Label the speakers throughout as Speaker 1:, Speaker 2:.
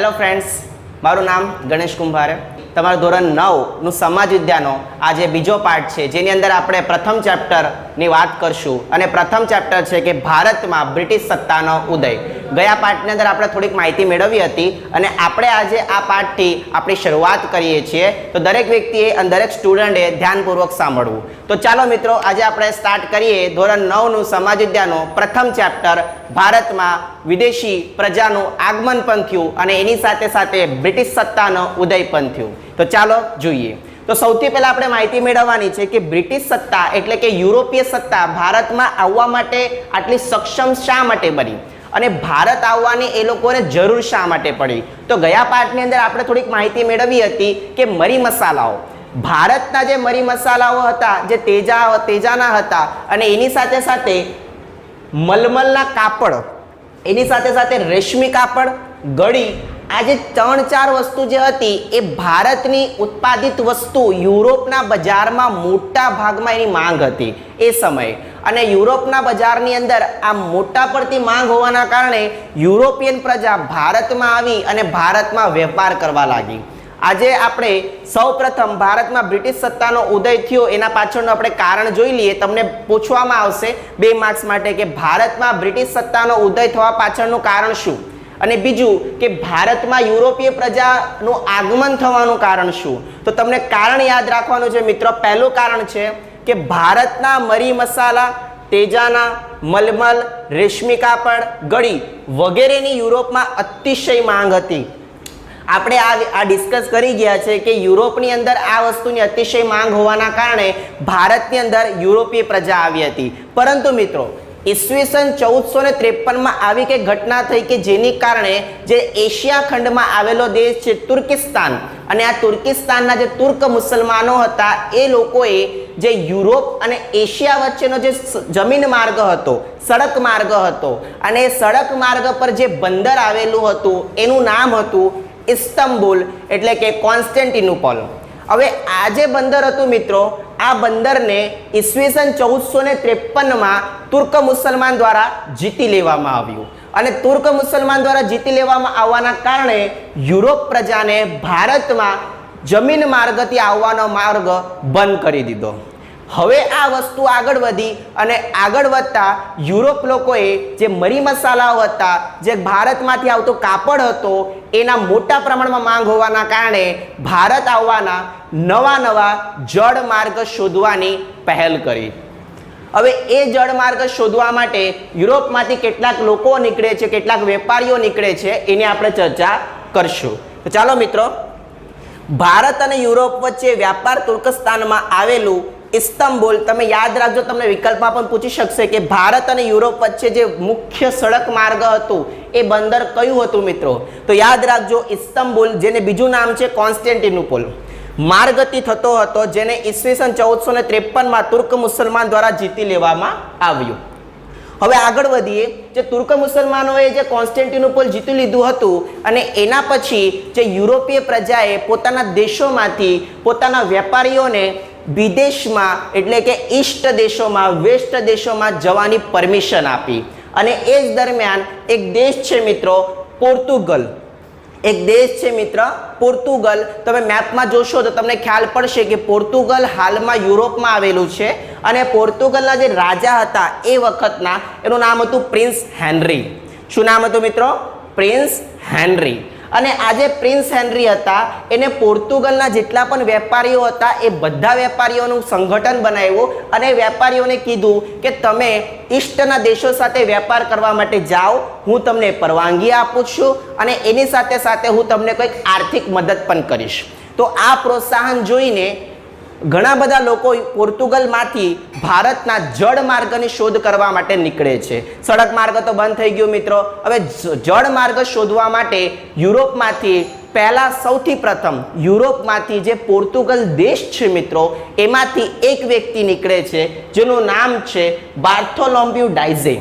Speaker 1: Hello friends, મારું નામ ગણેશ કુંભાર. તમારું ધોરણ 9 નું સમાજ વિદ્યાનો આજે બીજો પાર્ટ છે, જેની અંદર આપણે પ્રથમ ચેપ્ટરની વાત કરશું. અને પ્રથમ ચેપ્ટર છે કે ભારતમાં બ્રિટિશ સત્તાનો ઉદય. ગયા પાર્ટની અંદર આપણે થોડીક માહિતી મેળવી હતી અને આપણે આજે આ પાર્ટથી આપણી શરૂઆત કરીએ છીએ. તો દરેક વ્યક્તિએ અને દરેક સ્ટુડન્ટે ધ્યાનપૂર્વક સાંભળવું. તો ચાલો મિત્રો, આજે આપણે સ્ટાર્ટ કરીએ ધોરણ 9 નું સમાજ વિદ્યાનું પ્રથમ ચેપ્ટર, ભારતમાં વિદેશી પ્રજાનું આગમન પણ થયું અને એની સાથે સાથે બ્રિટિશ સત્તાનો ઉદય પણ થયું. તો ચાલો જોઈએ. તો સૌથી પહેલા આપણે માહિતી મેળવવાની છે કે બ્રિટિશ સત્તા એટલે કે યુરોપીય સત્તા ભારતમાં આવવા માટે આટલી સક્ષમ શા માટે બની અને ભારત આવવાની એ લોકોને જરૂર શા માટે પડી. તો ગયા પાઠની અંદર આપણે થોડીક માહિતી મેળવી હતી કે મરી મસાલાઓ, ભારતના જે મરી મસાલાઓ હતા જે તેજાના હતા અને એની સાથે સાથે મલમલના કાપડ, એની સાથે સાથે રેશમી કાપડ, ગળી, આ જે 3-4 વસ્તુ જે હતી એ ભારતની ઉત્પાદિત વસ્તુ યુરોપના બજારમાં મોટા ભાગમાં એની માંગ હતી એ સમયે. અને યુરોપના બજારની અંદર આ મોટા પડતી માંગ હોવાના કારણે યુરોપિયન પ્રજા ભારતમાં આવી અને ભારતમાં વેપાર કરવા લાગી. આજે આપણે સૌપ્રથમ ભારતમાં બ્રિટિશ સત્તાનો ઉદય થયો એના પાછળનું આપણે કારણ જોઈ લઈએ. તમને પૂછવામાં આવશે 2 માર્ક્સ માટે કે ભારતમાં બ્રિટિશ સત્તાનો ઉદય થવા પાછળનું કારણ શું, અને બીજું કે ભારતમાં યુરોપીય પ્રજાનું આગમન થવાનું કારણ શું. તો તમને કારણ યાદ રાખવાનું છે મિત્રો. પહેલું કારણ છે કે ભારતના મરી મસાલા, તેજાના, મલમલ, રેશમી કાપડ, ગળી વગેરેની યુરોપમાં અતિશય માંગ હતી. આપણે આ ડિસ્કસ કરી ગયા છે કે યુરોપની અંદર આ વસ્તુની અતિશય માંગ હોવાના કારણે ભારતની અંદર યુરોપીય પ્રજા આવી હતી. પરંતુ મિત્રો, ઈસવીસન 1453માં આવી કઈ ઘટના થઈ કે જેની કારણે જે એશિયા ખંડમાં આવેલો દેશ છે તુર્કિસ્તાન, અને આ તુર્કિસ્તાનના જે તુર્ક મુસલમાનો હતા એ લોકોએ જે યુરોપ અને એશિયા વચ્ચેનો જે જમીન માર્ગ હતો, સડક માર્ગ હતો, અને એ સડક માર્ગ પર જે બંદર આવેલું હતું એનું નામ હતું ઇસ્તંબુલ એટલે કે કોન્સ્ટેન્ટિનોપલ. હવે આ જે બંદર હતું મિત્રો, આ બંદરને ઈસવીસન 1453માં તુર્ક મુસલમાન દ્વારા જીતી લેવામાં આવ્યું. અને તુર્ક મુસલમાન દ્વારા જીતી લેવામાં આવવાના કારણે યુરોપ પ્રજાને ભારતમાં જમીન માર્ગથી આવવાનો માર્ગ બંધ કરી દીધો. હવે આ વસ્તુ આગળ વધી અને આગળ વધતા યુરોપ લોકોએ જે મરી મસાલાઓ હતા, જે ભારતમાંથી આવતો કાપડ હતો, એના મોટા પ્રમાણમાં માંગ હોવાના કારણે ભારત આવવાના નવા જળ માર્ગ શોધવાની પહેલ કરી. હવે એ જળ માર્ગ શોધવા માટે યુરોપમાંથી કેટલાક લોકો નીકળે છે, કેટલાક વેપારીઓ નીકળે છે, એની આપણે ચર્ચા કરશું. તો ચાલો મિત્રો, ભારત અને યુરોપ વચ્ચે વ્યાપાર તુર્કસ્તાનમાં આવેલું ઇસ્તંબુલ, તમે યાદ રાખજો, તમને વિકલ્પમાં પણ પૂછી શકશે કે ભારત અને યુરોપ વચ્ચે જે મુખ્ય સડક માર્ગ હતું એ બંદર કયું હતું મિત્રો? તો યાદ રાખજો ઇસ્તંબુલ, જેને બીજું નામ છે કોન્સ્ટેન્ટિનોપલ, માર્ગથી થતો હતો, જેને ઈસવીસન 1453માં તુર્ક મુસલમાન દ્વારા જીતી લેવામાં આવ્યું. હવે આગળ વધીએ. જે તુર્ક મુસલમાનોએ જે કોન્સ્ટેન્ટિનોપલ જીતી લીધું હતું અને એના પછી જે યુરોપીય પ્રજાએ પોતાના દેશોમાંથી પોતાના વેપારીઓને વિદેશમાં એટલે કે ઈસ્ટ દેશોમાં, વેસ્ટ દેશોમાં જવાની પરમિશન આપી. અને એ જ દરમિયાન એક દેશ છે મિત્રો પોર્તુગલ, એક દેશ છે મિત્ર પોર્તુગલ. તમે મેપમાં જોશો તો તમને ખ્યાલ પડશે કે પોર્તુગલ હાલમાં યુરોપમાં આવેલું છે. અને પોર્તુગલના જે રાજા હતા એ વખતના, એનું નામ હતું પ્રિન્સ હેનરી. શું નામ હતું મિત્રો? Prince henry. અને આ જે પ્રિન્સ હેનરી હતા એને પોર્તુગલના જેટલા પણ વેપારીઓ હતા એ બધા વેપારીઓનું સંગઠન બનાવ્યું અને વેપારીઓને કીધું કે તમે ઈસ્ટના દેશો સાથે વેપાર કરવા માટે જાઓ, હું તમને પરવાનગી આપું છું અને એની સાથે સાથે હું તમને કોઈક આર્થિક મદદ પણ કરીશ. તો આ પ્રોત્સાહન જોઈને ઘણા બધા લોકો પોર્તુગલમાંથી ભારતના જળ માર્ગની શોધ કરવા માટે નીકળે છે. સડક માર્ગ તો બંધ થઈ ગયો મિત્રો. હવે જળ માર્ગ શોધવા માટે યુરોપમાંથી પહેલા સૌથી પ્રથમ યુરોપમાંથી જે પોર્તુગલ દેશ છે મિત્રો, એમાંથી એક વ્યક્તિ નીકળે છે જેનું નામ છે બાર્થોલોમ્યુ ડાઇઝે.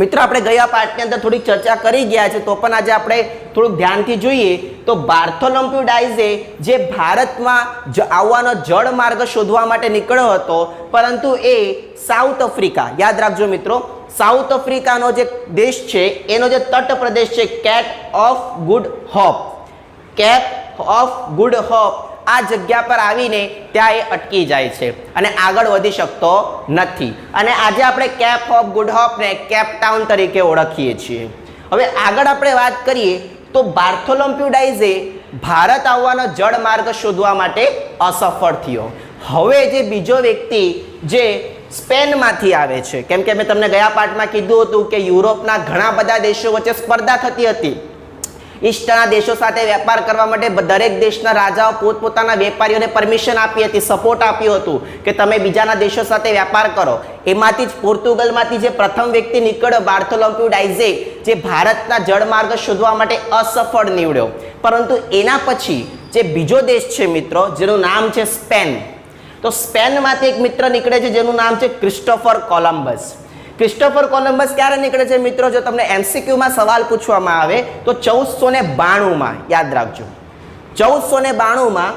Speaker 1: મિત્રો, આપણે ગયા પાઠની અંદર થોડી ચર્ચા કરી ગયા છે, તો પણ આજે આપણે થોડુંક ધ્યાનથી જોઈએ. તો બાર્થોલોમ્યુ ડાઇઝે જે ભારતમાં આવવાનો જળ માર્ગ શોધવા માટે નીકળ્યો હતો, પરંતુ એ સાઉથ આફ્રિકા, યાદ રાખજો મિત્રો, સાઉથ આફ્રિકાનો જે દેશ છે એનો જે તટ પ્રદેશ છે Cape of Good Hope, Cape of Good Hope આ જગ્યા પર આવીને ત્યાં એ અટકી જાય છે અને આગળ વધી શકતો નથી. અને આજે આપણે કેપ ઓફ ગુડ હોપને કેપ ટાઉન તરીકે ઓળખીએ છીએ. હવે આગળ આપણે વાત કરીએ તો બાર્થોલોમ્યુ ડાઇઝે ભારત આવવાનો જળમાર્ગ શોધવા માટે અસફળ થયો. હવે જે બીજો વ્યક્તિ જે સ્પેનમાંથી આવે છે, કેમ કે મેં તમને ગયા પાઠમાં કીધું હતું કે યુરોપના ઘણા બધા દેશો વચ્ચે સ્પર્ધા થતી હતી. ઈસ્ટના દેશો સાથે વેપાર કરવા માટે દરેક દેશના રાજાઓ પોતપોતાના વેપારીઓને પરમિશન આપી હતી, સપોર્ટ આપ્યું હતું કે તમે બીજાના દેશો સાથે વેપાર કરો. એમાંથી જ પોર્ટુગલમાંથી જે પ્રથમ વ્યક્તિ નીકળ્યો બાર્થોલોમ્યુ ડાઇઝે, જે ભારતના જળમાર્ગ શોધવા માટે અસફળ નીવડ્યો. પરંતુ એના પછી જે બીજો દેશ છે મિત્રો, જેનું નામ છે સ્પેન, તો સ્પેનમાંથી એક મિત્ર નીકળે છે જેનું નામ છે ક્રિસ્ટોફર કોલમ્બસ. ક્રિસ્ટોફર કોલમ્બસ ક્યારે નીકળે છે મિત્રો? જો તમને એમસીક્યુમાં સવાલ પૂછવામાં આવે તો 1492માં યાદ રાખજો. 1492માં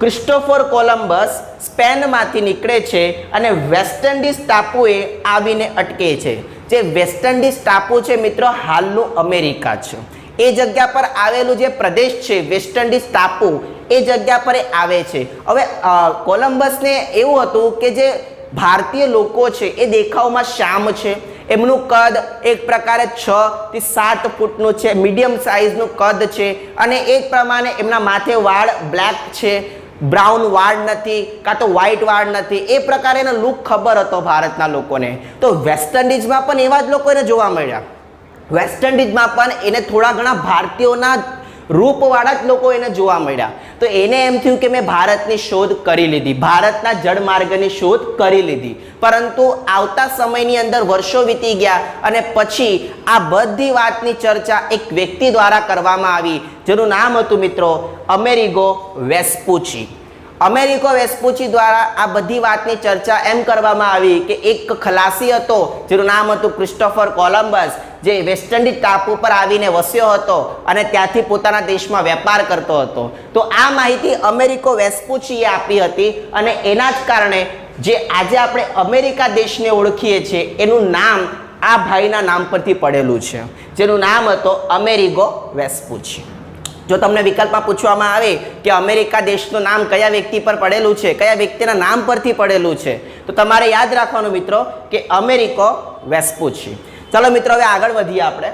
Speaker 1: ક્રિસ્ટોફર કોલમ્બસ સ્પેનમાંથી નીકળે છે અને વેસ્ટ ઇન્ડિઝ ટાપુએ આવીને અટકે છે. જે વેસ્ટ ઇન્ડિઝ ટાપુ છે મિત્રો હાલનું અમેરિકા છે. એ જગ્યા પર આવેલું જે પ્રદેશ છે વેસ્ટ ઇન્ડિઝ ટાપુ, એ જગ્યા પર આવે છે. હવે કોલમ્બસને એવું હતું કે જે ભારતીય લોકો છે એ દેખાવમાં શ્યામ છે, એમનું કદ એક પ્રકારે 6 થી 7 ફૂટનું છે, મીડિયમ સાઇઝનું કદ છે અને એ જ પ્રમાણે એમના માથે વાળ બ્લેક છે, બ્રાઉન વાળ નથી કાં તો વ્હાઇટ વાળ નથી. એ પ્રકારેનો લુક ખબર હતો ભારતના લોકોને. તો વેસ્ટ ઇન્ડિઝમાં પણ એવા જ લોકો એને જોવા મળ્યા. વેસ્ટ ઇન્ડિઝમાં પણ એને થોડા ઘણા ભારતીયોના રૂપવાળા જ લોકો એને જોવા મળ્યા. તો એને એમ થયું કે મેં ભારતની શોધ કરી લીધી, ભારતના જળમાર્ગની શોધ કરી લીધી. પરંતુ આવતા સમયની અંદર વર્ષો વીતી ગયા અને પછી આ બધી વાતની ચર્ચા એક વ્યક્તિ દ્વારા કરવામાં આવી જેનું નામ હતું મિત્રો અમેરિગો વેસ્પુચી. અમેરિકો વેસ્પુચી દ્વારા આ બધી વાતની ચર્ચા એમ કરવામાં આવી કે એક ખલાસી હતો જેનું નામ હતું ક્રિસ્ટોફર કોલમ્બસ, જે વેસ્ટ ઇન્ડિઝ ટાપુ પર આવીને વસ્યો હતો અને ત્યાંથી પોતાના દેશમાં વેપાર કરતો હતો. તો આ માહિતી અમેરિકો વેસ્પુચીએ આપી હતી અને એના જ કારણે જે આજે આપણે અમેરિકા દેશને ઓળખીએ છીએ એનું નામ આ ભાઈના નામ પરથી પડેલું છે, જેનું નામ હતો અમેરિગો વેસ્પુચી. જો તમને વિકલ્પમાં પૂછવામાં આવે કે અમેરિકા દેશનું નામ કયા વ્યક્તિ પર પડેલું છે, કયા વ્યક્તિના નામ પરથી પડેલું છે, તો તમારે યાદ રાખવાનું મિત્રો કે અમેરિકો વેસ્પુચી. ચલો મિત્રો હવે આગળ વધીએ આપણે.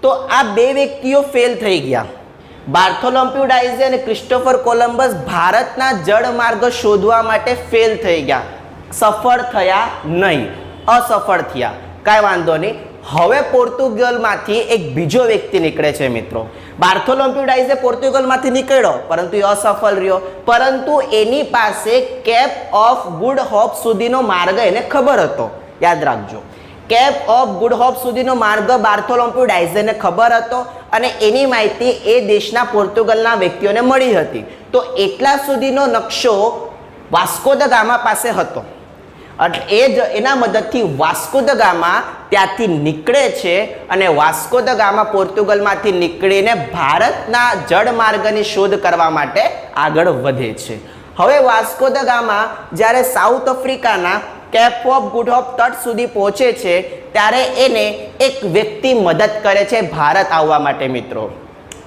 Speaker 1: તો આ બે વ્યક્તિઓ ફેલ થઈ ગયા. બાર્થોલોમ્યુ ડાઇઝે અને ક્રિસ્ટોફર કોલમ્બસ ભારતના જળમાર્ગ શોધવા માટે ફેલ થઈ ગયા, સફળ થયા નહીં, અસફળ થયા. કાંઈ વાંધો નહીં. હવે પોર્ટુગલમાંથી એક બીજો વ્યક્તિ નીકળે છે મિત્રો. બાર્થોલોમ્યુ ડાઇઝે પોર્ટુગલમાંથી નીકળ્યો પરંતુ એ અસફળ રહ્યો. પરંતુ એની પાસે કેપ ઓફ ગુડ હોપ સુધીનો માર્ગ એને ખબર હતો. યાદ રાખજો, કેપ ઓફ ગુડ હોપ સુધીનો માર્ગ બાર્થોલોમ્યુ ડાઇઝેને ખબર હતો અને એની માહિતી એ દેશના પોર્ટુગલના વ્યક્તિઓને મળી હતી. તો એટલા સુધીનો નકશો વાસ્કો દ ગામા પાસે હતો. એ જ એના મદદથી વાસ્કો દ ગામા ત્યાંથી નીકળે છે અને વાસ્કો દ ગામા પોર્ટુગલમાંથી નીકળીને ભારતના જળમાર્ગની શોધ કરવા માટે આગળ વધે છે. હવે વાસ્કો દ ગામા જ્યારે સાઉથ આફ્રિકાના કેપ ઓફ ગુડ હોપ તટ સુધી પહોંચે છે ત્યારે એને એક વ્યક્તિ મદદ કરે છે ભારત આવવા માટે મિત્રો.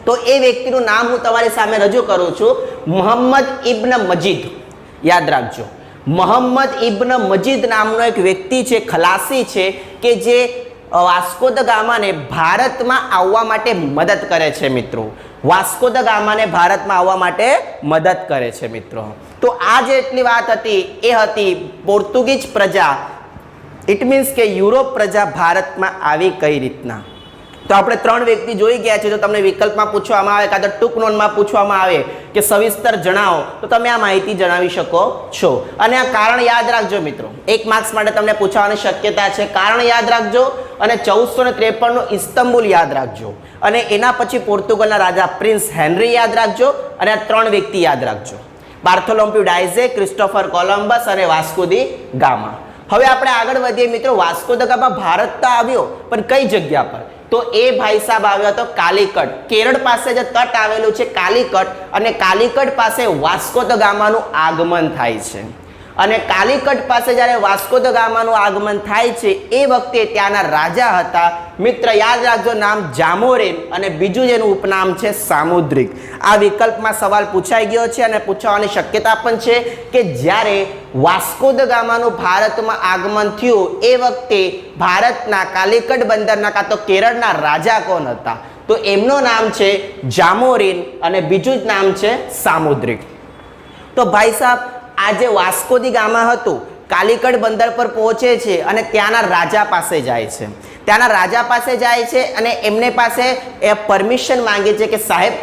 Speaker 1: તો એ વ્યક્તિનું નામ હું તમારી સામે રજૂ કરું છું, મોહમ્મદ ઇબ્ન મજીદ. યાદ રાખજો, મોહમ્મદ ઇબ્ન મજીદ નામનો એક વ્યક્તિ છે, ખલાસી છે કે જે વાસ્કો દ ગામાને ભારતમાં આવવા માટે મદદ કરે છે મિત્રો. વાસ્કો દ ગામાને ભારતમાં આવવા માટે મદદ કરે છે મિત્રો. તો આ જેટલી વાત હતી એ હતી પોર્ટુગીઝ પ્રજા, ઇટ મીન્સ કે યુરોપ પ્રજા ભારતમાં આવી કઈ રીતના. તો આપણે 3 વ્યક્તિ જોઈ ગયા છે. જો તમને વિકલ્પમાં પૂછવામાં આવે કાં તો ટૂંક નોંધમાં પૂછવામાં આવે કે સવિસ્તર જણાવો તો તમે આ માહિતી જણાવી શકો છો. અને આ કારણ યાદ રાખજો મિત્રો, 1 માર્ક્સ માટે તમને પૂછવાની શક્યતા છે. કારણ યાદ રાખજો અને 1453નું ઇસ્તંબુલ યાદ રાખજો અને એના પછી પોર્ટુગલના રાજા પ્રિન્સ હેનરી યાદ રાખજો અને આ 3 વ્યક્તિ યાદ રાખજો, બાર્થોલોમ્યુ ડાઇઝે, ક્રિસ્ટોફર કોલમ્બસ અને વાસ્કો દી ગામા. હવે આપણે આગળ વધીએ મિત્રો. વાસ્કો દ ગામા ભારત તો આવ્યો પણ કઈ જગ્યા પર? તો એ ભાઈ સાહેબ આવ્યો હતો કાલિકટ. કેરળ પાસે જે તટ આવેલું છે કાલિકટ, અને કાલિકટ પાસે વાસ્કો દ ગામાનું આગમન થાય છે. અને કાલિકટ પાસે જ્યારે વાસ્કો દ ગામાનું આગમન થાય છે એ વખતે ત્યાંના રાજા હતા મિત્ર, યાદ રાખજો નામ જામોરિન, અને બીજું જેનું ઉપનામ છે સામુદ્રિક. આ વિકલ્પમાં સવાલ પૂછાઈ ગયો છે અને પૂછવાની શક્યતા પણ છે કે જ્યારે વાસ્કો દ ગામાનું ભારતમાં આગમન થયું એ વખતે ભારતના કાલિકટ બંદરના કાં તો કેરળના રાજા કોણ હતા? તો એમનું નામ છે જામોરિન અને બીજું જ નામ છે સામુદ્રિક. તો ભાઈ સાહેબ, આ જે વાસ્કો દી ગામા હતું કાલિકટ બંદર પર પહોંચે છે અને ત્યાંના રાજા પાસે જાય છે. ત્યાંના રાજા પાસે જાય છે અને એમને પાસે એ પરમિશન માંગે છે કે સાહેબ,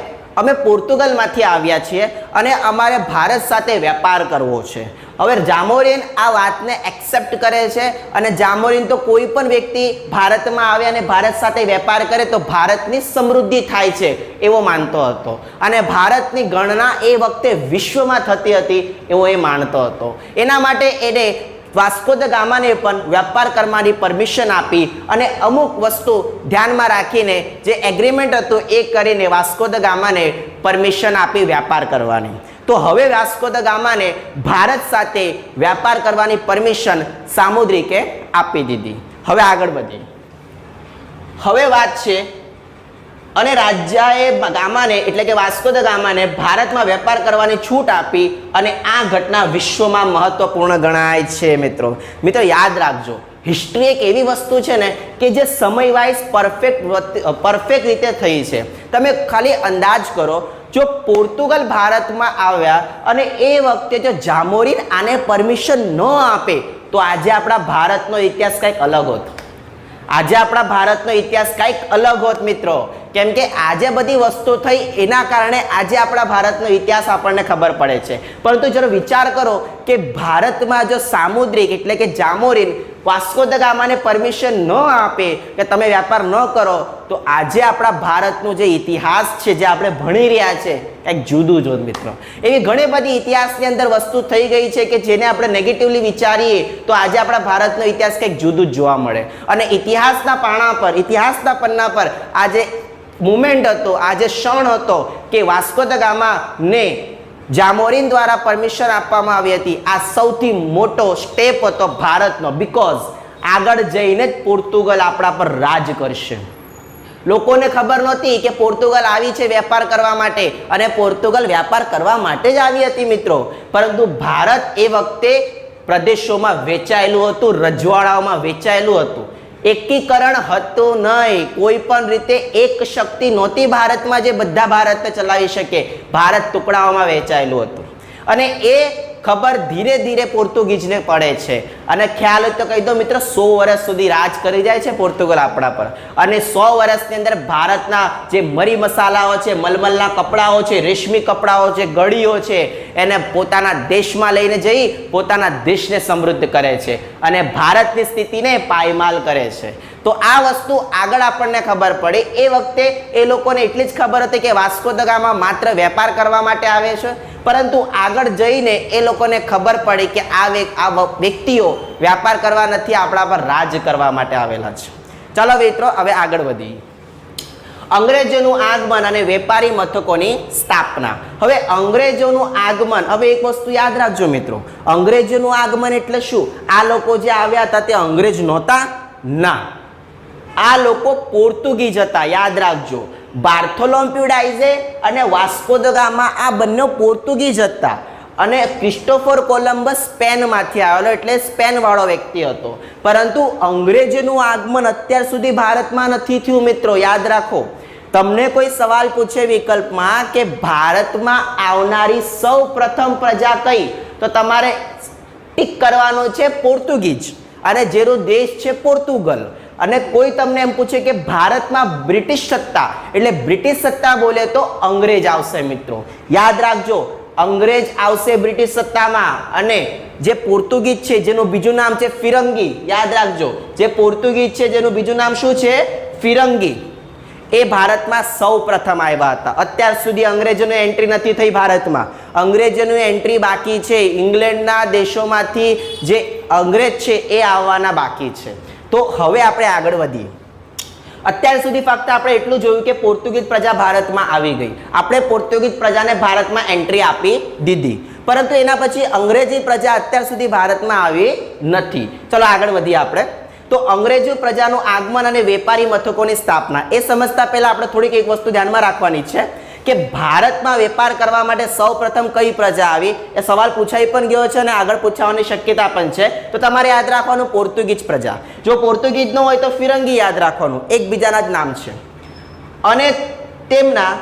Speaker 1: અમે પોર્તુગલમાંથી આવ્યા છીએ અને અમારે ભારત સાથે વેપાર કરવો છે. હવે જામોરિન આ વાતને એક્સેપ્ટ કરે છે અને જામોરિન તો કોઈ પણ વ્યક્તિ ભારતમાં આવે અને ભારત સાથે વેપાર કરે તો ભારતની સમૃદ્ધિ થાય છે એવો માનતો હતો અને ભારતની ગણના એ વખતે વિશ્વમાં થતી હતી એવો એ માનતો હતો. એના માટે એને વાસ્કો દ ગામાને પણ વેપાર કરવાની પરમિશન આપી અને અમુક વસ્તુ ધ્યાનમાં રાખીને જે એગ્રીમેન્ટ હતું એ કરીને વાસ્કો દ ગામાને પરમિશન આપી વેપાર કરવાની. તો હવે વાસ્કો દ ગામાને ભારત સાથે વેપાર કરવાની પરમિશન સામુદ્રિકે આપી દીધી. હવે આગળ વધીએ. હવે વાત છે અને રાજ્યએ ગામાને એટલે કે વાસ્કો દ ગામાને ભારતમાં વેપાર કરવાની છૂટ આપી અને આ ઘટના વિશ્વમાં મહત્વપૂર્ણ ગણાય છે. મિત્રો યાદ રાખજો, હિસ્ટ્રી એક એવી વસ્તુ છે ને કે જે સમય વાઇઝ પરફેક્ટ રીતે થઈ છે. તમે ખાલી અંદાજ કરો, જો પોર્તુગલ ભારતમાં આવ્યા અને એ વખતે જો જામોરિન આને પરમિશન ન આપે તો આજે આપણા ભારતનો ઇતિહાસ કંઈક અલગ હોત. આજે આપણા ભારતનો ઇતિહાસ કંઈક અલગ હોત મિત્રો. કેમ કે આજે બધી વસ્તુ થઈ એના કારણે આજે આપણા ભારતનો ઇતિહાસ આપણને ખબર પડે છે. પરંતુ જરા વિચાર કરો કે ભારતમાં જો સામુદ્રિક એટલે કે જામોરિન વાસ્કો દ ગામાને પરમિશન ન આપે કે તમે વેપાર ન કરો તો આજે આપણા ભારતનો જે ઇતિહાસ છે જે આપણે ભણી રહ્યા છે એક જુદું જોત મિત્રો. એવી ઘણી બધી ઇતિહાસની અંદર વસ્તુ થઈ ગઈ છે કે જેને આપણે નેગેટિવલી વિચારીએ તો આજે આપણા ભારતનો ઇતિહાસ કંઈક જુદું જ જોવા મળે. અને ઇતિહાસના પાના પર, ઇતિહાસના પન્ના પર આજે મુમેન્ટ હતો, આજે ક્ષણ હતો કે વાસ્કો દ ગામાને જામોરિન દ્વારા પરમિશન આપવામાં આવી હતી. આ સૌથી મોટો સ્ટેપ હતો ભારતનો, બીકોઝ આગળ જઈને જ પોર્તુગલ આપણા પર રાજ કરશે. લોકોને ખબર નહોતી કે પોર્તુગલ આવી છે વેપાર કરવા માટે અને પોર્તુગલ વેપાર કરવા માટે જ આવી હતી મિત્રો. પરંતુ ભારત એ વખતે પ્રદેશોમાં વેચાયેલું હતું, રજવાડાઓમાં વેચાયેલું હતું. એકીકરણ હતું નહીં. કોઈ પણ રીતે એક શક્તિ નહોતી ભારતમાં જે બધા ભારતને ચલાવી શકે. ભારત ટુકડાઓમાં વેચાયેલું હતું અને એ ખબર ધીરે ધીરે પોર્તુગીઝને પડે છે. અને ખ્યાલ હોય તો કહી દો મિત્રો, 100 વર્ષ સુધી રાજ કરી જાય છે પોર્તુગલ આપણા પર. અને 100 વર્ષની અંદર ભારતના જે મરી મસાલાઓ છે, મલમલના કપડાઓ છે, રેશમી કપડાઓ છે, ગળીઓ છે, એને પોતાના દેશમાં લઈને જઈ પોતાના દેશને સમૃદ્ધ કરે છે અને ભારતની સ્થિતિને પાયમાલ કરે છે. તો આ વસ્તુ આગળ આપણને ખબર પડે. એ વખતે એ લોકોને એટલી જ ખબર હતી કે વાસ્કો દ ગામા માત્ર વેપાર કરવા માટે આવે છે, પરંતુ આગળ જઈને એ લોકોને ખબર પડી કે આ વ્યક્તિઓ વ્યાપાર કરવા નથી, આપણા પર રાજ કરવા માટે આવેલા છે. ચાલો મિત્રો હવે આગળ વધીએ. અંગ્રેજોનું આગમન અને વેપારી મથકોની સ્થાપના. હવે અંગ્રેજોનું આગમન, હવે એક વસ્તુ યાદ રાખજો મિત્રો, અંગ્રેજોનું આગમન એટલે શું? આ લોકો જે આવ્યા હતા તે અંગ્રેજ નહોતા? ના, આ લોકો પોર્તુગીઝ હતા. યાદ રાખજો, બાર્થોલોમ્યુ ડાઇઝે અને વાસ્કો દ ગામા આ બંને પોર્તુગીઝ હતા અને ક્રિસ્ટોફર કોલંબસ સ્પેનમાંથી આવેલો એટલે સ્પેન વાળો વ્યક્તિ હતો. પરંતુ અંગ્રેજોનું આગમન અત્યાર સુધી ભારતમાં નથી થયું મિત્રો. યાદ રાખો, તમને કોઈ સવાલ પૂછે વિકલ્પમાં કે ભારતમાં આવનારી સૌ પ્રથમ પ્રજા કઈ, તો તમારે ટીક કરવાનું છે પોર્તુગીઝ અને જેનો દેશ છે પોર્તુગલ. અને કોઈ તમને એમ પૂછે કે ભારતમાં બ્રિટિશ સત્તા, એટલે બ્રિટિશ સત્તા બોલે તો અંગ્રેજ આવશે મિત્રો. યાદ રાખજો, અંગ્રેજ આવશે બ્રિટિશ સત્તામાં. અને જે પોર્તુગીઝ છે જેનું બીજું નામ છે ફિરંગી, યાદ રાખજો, જે પોર્તુગીઝ છે જેનું બીજું નામ શું છે? ફિરંગી, એ ભારતમાં સૌ પ્રથમ આવ્યા હતા. અત્યાર સુધી અંગ્રેજોની એન્ટ્રી નથી થઈ ભારતમાં. અંગ્રેજોની એન્ટ્રી બાકી છે. ઇંગ્લેન્ડના દેશોમાંથી જે અંગ્રેજ છે એ આવવાના બાકી છે. તો હવે આપણે આગળ વધીએ. અત્યાર સુધી ફક્ત આપણે એટલું જોયું કે પોર્તુગીઝ પ્રજા ભારતમાં આવી ગઈ, આપણે પોર્તુગીઝ પ્રજાને ભારતમાં એન્ટ્રી આપી દીધી. પરંતુ એના પછી અંગ્રેજી પ્રજા અત્યાર સુધી ભારતમાં આવી નથી. ચલો આગળ વધીએ આપણે. તો અંગ્રેજી પ્રજાનું આગમન અને વેપારી મથકોની સ્થાપના એ સમજતા પહેલા આપણે થોડીક એક વસ્તુ ધ્યાનમાં રાખવાની છે કે ભારતમાં વેપાર કરવા માટે સૌપ્રથમ કઈ પ્રજા આવી. એ સવાલ પૂછાઈ પણ ગયો છે અને આગળ પૂછાવાની શક્યતા પણ છે. તો તમારે યાદ રાખવાનું પોર્ટુગીઝ પ્રજા. જો પોર્ટુગીઝ ન હોય તો ફિરંગી યાદ રાખવાનું, એકબીજાના જ નામ છે. અને તેમના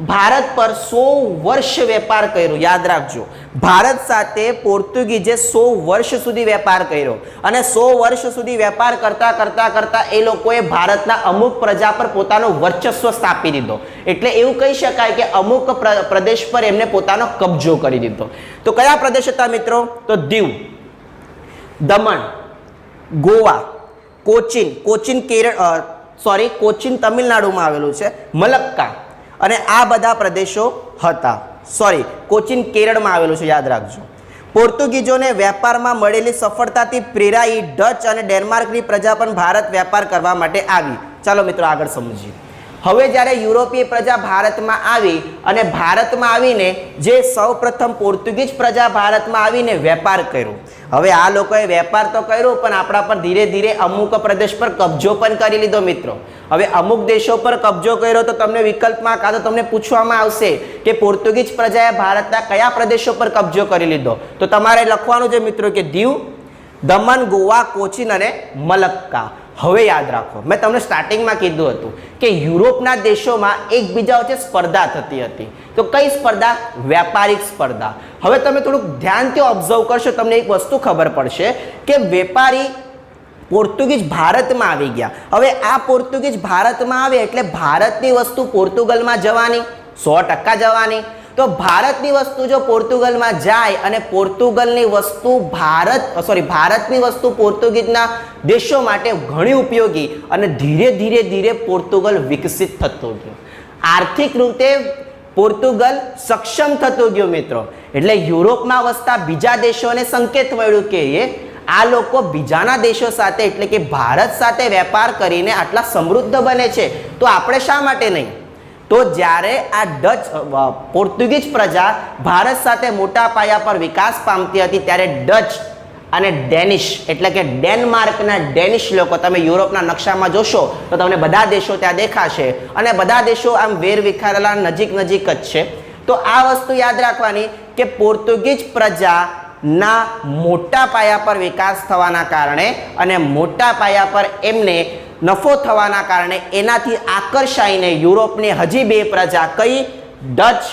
Speaker 1: ભારત પર 100 વર્ષ વેપાર કર્યો. યાદ રાખજો, ભારત સાથે પોર્ટુગીઝે 100 વર્ષ સુધી વેપાર કર્યો અને 100 વર્ષ સુધી વેપાર કરતા કરતા કરતા એ લોકોએ ભારતના અમુક પ્રજા પર પોતાનો વર્ચસ્વ સ્થાપી દીધો. એટલે એવું કહી શકાય કે અમુક પ્રદેશ પર એમને પોતાનો કબજો કરી દીધો. તો કયા પ્રદેશ હતા મિત્રો? તો દીવ, દમણ, ગોવા, કોચીન કોચીન તમિલનાડુમાં આવેલું છે, મલક્કા અને આ બધા પ્રદેશો હતા. કોચીન કેરળમાં આવેલું છે, યાદ રાખજો. પોર્ટુગીઝોને વેપારમાં મળેલી સફળતાથી પ્રેરાઈ ડચ અને ડેનમાર્કની પ્રજા પણ ભારત વેપાર કરવા માટે આવી. ચાલો મિત્રો આગળ સમજીએ. હવે જ્યારે યુરોપીય પ્રજા ભારતમાં આવી અને ભારતમાં આવીને જે સૌપ્રથમ પોર્ટુગીઝ પ્રજા ભારતમાં આવીને વેપાર કર્યો. હવે આ લોકોએ વેપાર તો કર્યો પણ આપણા પર ધીરે ધીરે અમુક પ્રદેશ પર કબજો પણ કરી લીધો મિત્રો. હવે અમુક દેશો પર કબજો કર્યો તો તમને વિકલ્પમાં કાં તો તમને પૂછવામાં આવશે કે પોર્ટુગીઝ પ્રજાએ ભારતના કયા પ્રદેશો પર કબજો કરી લીધો. તો તમારે લખવાનું છે મિત્રો કે દીવ, દમણ, ગોવા, કોચીન અને મલક્કા. હવે યાદ રાખો, મેં તમને સ્ટાર્ટિંગમાં કીધું હતું કે યુરોપના દેશોમાં એકબીજા વચ્ચે સ્પર્ધા થતી હતી. તો કઈ સ્પર્ધા? વેપારિક સ્પર્ધા. હવે તમે થોડુંક ધ્યાનથી ઓબ્ઝર્વ કરશો, તમને એક વસ્તુ ખબર પડશે કે વેપારી પોર્ટુગીઝ ભારતમાં આવી ગયા. હવે આ પોર્ટુગીઝ ભારતમાં આવે એટલે ભારતની વસ્તુ પોર્ટુગલમાં જવાની, 100% જવાની. તો ભારતની વસ્તુ જો પોર્ટુગલમાં જાય અને પોર્ટુગલની વસ્તુ ભારતની વસ્તુ પોર્ટુગીઝના દેશો માટે ઘણી ઉપયોગી અને ધીરે ધીરે ધીરે પોર્ટુગલ વિકસિત થતું ગયું. આર્થિક રીતે પોર્ટુગલ સક્ષમ થતું ગયું મિત્રો. એટલે યુરોપમાં વસતા બીજા દેશોને સંકેત મળ્યું કે આ લોકો બીજાના દેશો સાથે એટલે કે ભારત સાથે વેપાર કરીને આટલા સમૃદ્ધ બને છે, તો આપણે શા માટે નહીં? તો જ્યારે આ પોર્ટુગીઝ પ્રજા ભારત સાથે મોટા પાયા પર વિકાસ પામતી હતી ત્યારે ડચ અને ડેનિશ એટલે કે ડેનમાર્કના ડેનિશ લોકો, તમે યુરોપના નકશામાં જોશો તો તમને બધા દેશો ત્યાં દેખાશે અને બધા દેશો આમ વેર વિખારેલા નજીક નજીક જ છે. તો આ વસ્તુ યાદ રાખવાની કે પોર્ટુગીઝ પ્રજાના મોટા પાયા પર વિકાસ થવાના કારણે અને મોટા પાયા પર એમને નફો થવાના કારણે એનાથી આકર્ષાઈને યુરોપની હજી બે પ્રજા કઈ? ડચ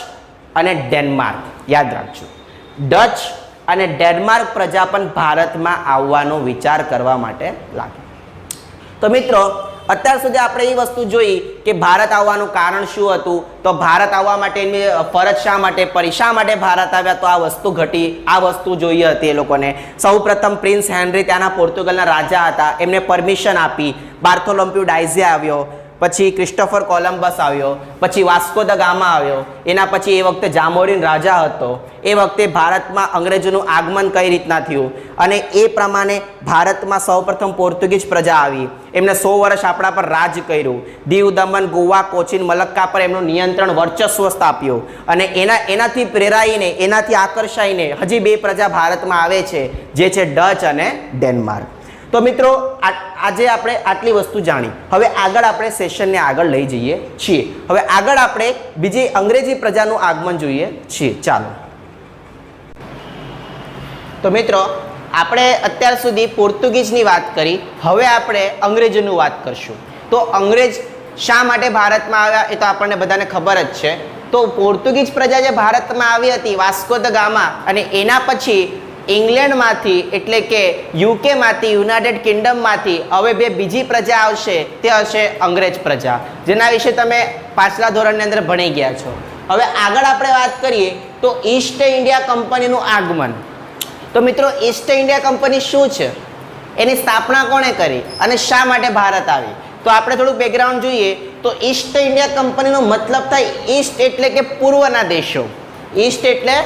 Speaker 1: અને ડેનમાર્ક. યાદ રાખજો, ડચ અને ડેનમાર્ક પ્રજા પણ ભારતમાં આવવાનો વિચાર કરવા માટે લાગી. તો મિત્રો અત્યાર સુધી આપણે એ વસ્તુ જોઈ કે ભારત આવવાનું કારણ શું હતું. તો ભારત આવવા માટેની ફરજ શા માટે પડી, શા માટે ભારત આવ્યા? તો આ વસ્તુ ઘટી, આ વસ્તુ જોઈએ હતી એ લોકોને. સૌપ્રથમ પ્રિન્સ હેનરી ત્યાંના પોર્ટુગલના રાજા હતા, એમને પરમિશન આપી. બાર્થોલોમ્યુ ડાયઝે આવ્યો, પછી ક્રિસ્ટોફર કોલમ્બસ આવ્યો, પછી વાસ્કો દ ગામા આવ્યો. એના પછી એ વખતે જામોરિન રાજા હતો. એ વખતે ભારતમાં અંગ્રેજોનું આગમન કઈ રીતના થયું અને એ પ્રમાણે ભારતમાં સૌપ્રથમ પોર્ટુગીઝ પ્રજા આવી. એમને 100 વર્ષ આપણા પર રાજ કર્યું. દીવ, દમણ, ગોવા, કોચીન, મલક્કા પર એમનું નિયંત્રણ વર્ચસ્વ સ્થાપ્યું અને એનાથી પ્રેરાઈને, એનાથી આકર્ષાઈને હજી બે પ્રજા ભારતમાં આવે છે, જે છે ડચ અને ડેનમાર્ક. તો મિત્રો આજે આપણે આટલી વસ્તુ જાણી. હવે આગળ આપણે સેશનને આગળ લઈ જઈએ છીએ. હવે આગળ આપણે બીજી અંગ્રેજી પ્રજાનું આગમન જોઈએ છીએ. ચાલો. તો મિત્રો આપણે અત્યાર સુધી પોર્ટુગીઝની વાત કરી, હવે આપણે અંગ્રેજીનું વાત કરશું. તો અંગ્રેજ શા માટે ભારતમાં આવ્યા એ તો આપણને બધાને ખબર જ છે. તો પોર્ટુગીઝ પ્રજા જે ભારતમાં આવી હતી વાસ્કો દ ગામા, અને એના પછી ઇંગ્લેન્ડમાંથી એટલે કે યુકેમાંથી, યુનાઇટેડ કિંગડમમાંથી હવે બે બીજી પ્રજા આવશે, તે હશે અંગ્રેજ પ્રજા, જેના વિશે તમે પાછલા ધોરણની અંદર ભણી ગયા છો. હવે આગળ આપણે વાત કરીએ તો ઈસ્ટ ઇન્ડિયા કંપનીનું આગમન. તો મિત્રો ઈસ્ટ ઇન્ડિયા કંપની શું છે, એની સ્થાપના કોણે કરી અને શા માટે ભારત આવી? તો આપણે થોડુંક બેકગ્રાઉન્ડ જોઈએ. તો ઈસ્ટ ઇન્ડિયા કંપનીનો મતલબ થાય ઈસ્ટ એટલે કે પૂર્વના દેશો, ઈસ્ટ એટલે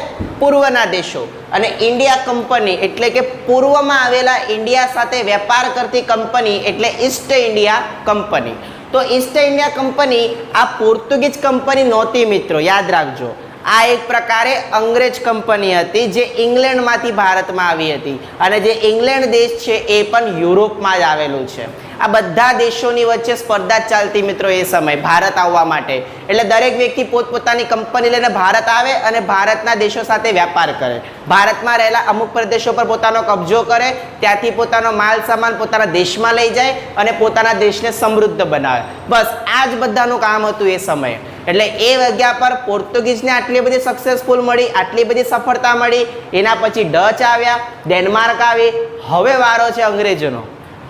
Speaker 1: પૂર્વના દેશો, અને ઇન્ડિયા કંપની એટલે કે પૂર્વમાં આવેલા ઇન્ડિયા સાથે વેપાર કરતી કંપની એટલે ઈસ્ટ ઇન્ડિયા કંપની. તો ઈસ્ટ ઇન્ડિયા કંપની આ પોર્ટુગીઝ કંપની નહોતી મિત્રો, યાદ રાખજો. આ એક પ્રકારે અંગ્રેજ કંપની હતી જે ઇંગ્લેન્ડમાંથી ભારતમાં આવી હતી અને જે ઇંગ્લેન્ડ દેશ છે એ પણ યુરોપમાં જ આવેલું છે. આ બધા દેશોની વચ્ચે સ્પર્ધા ચાલતી મિત્રો એ સમય ભારત આવવા માટે. એટલે દરેક વ્યક્તિ પોતપોતાની કંપની લઈને ભારત આવે અને ભારતના દેશો સાથે વેપાર કરે. ભારતમાં રહેલા અમુક પ્રદેશો પર પોતાનો કબજો કરે, ત્યાંથી પોતાનો માલ સામાન પોતાના દેશમાં લઈ જાય અને પોતાના દેશને સમૃદ્ધ બનાવે. બસ આ જ બધાનું કામ હતું એ સમયે. એટલે એ જગ્યા પર પોર્ટુગીઝને આટલી બધી સક્સેસફુલ મળી, આટલી બધી સફળતા મળી. એના પછી ડચ આવ્યા, ડેનમાર્ક આવી. હવે વારો છે અંગ્રેજોનો.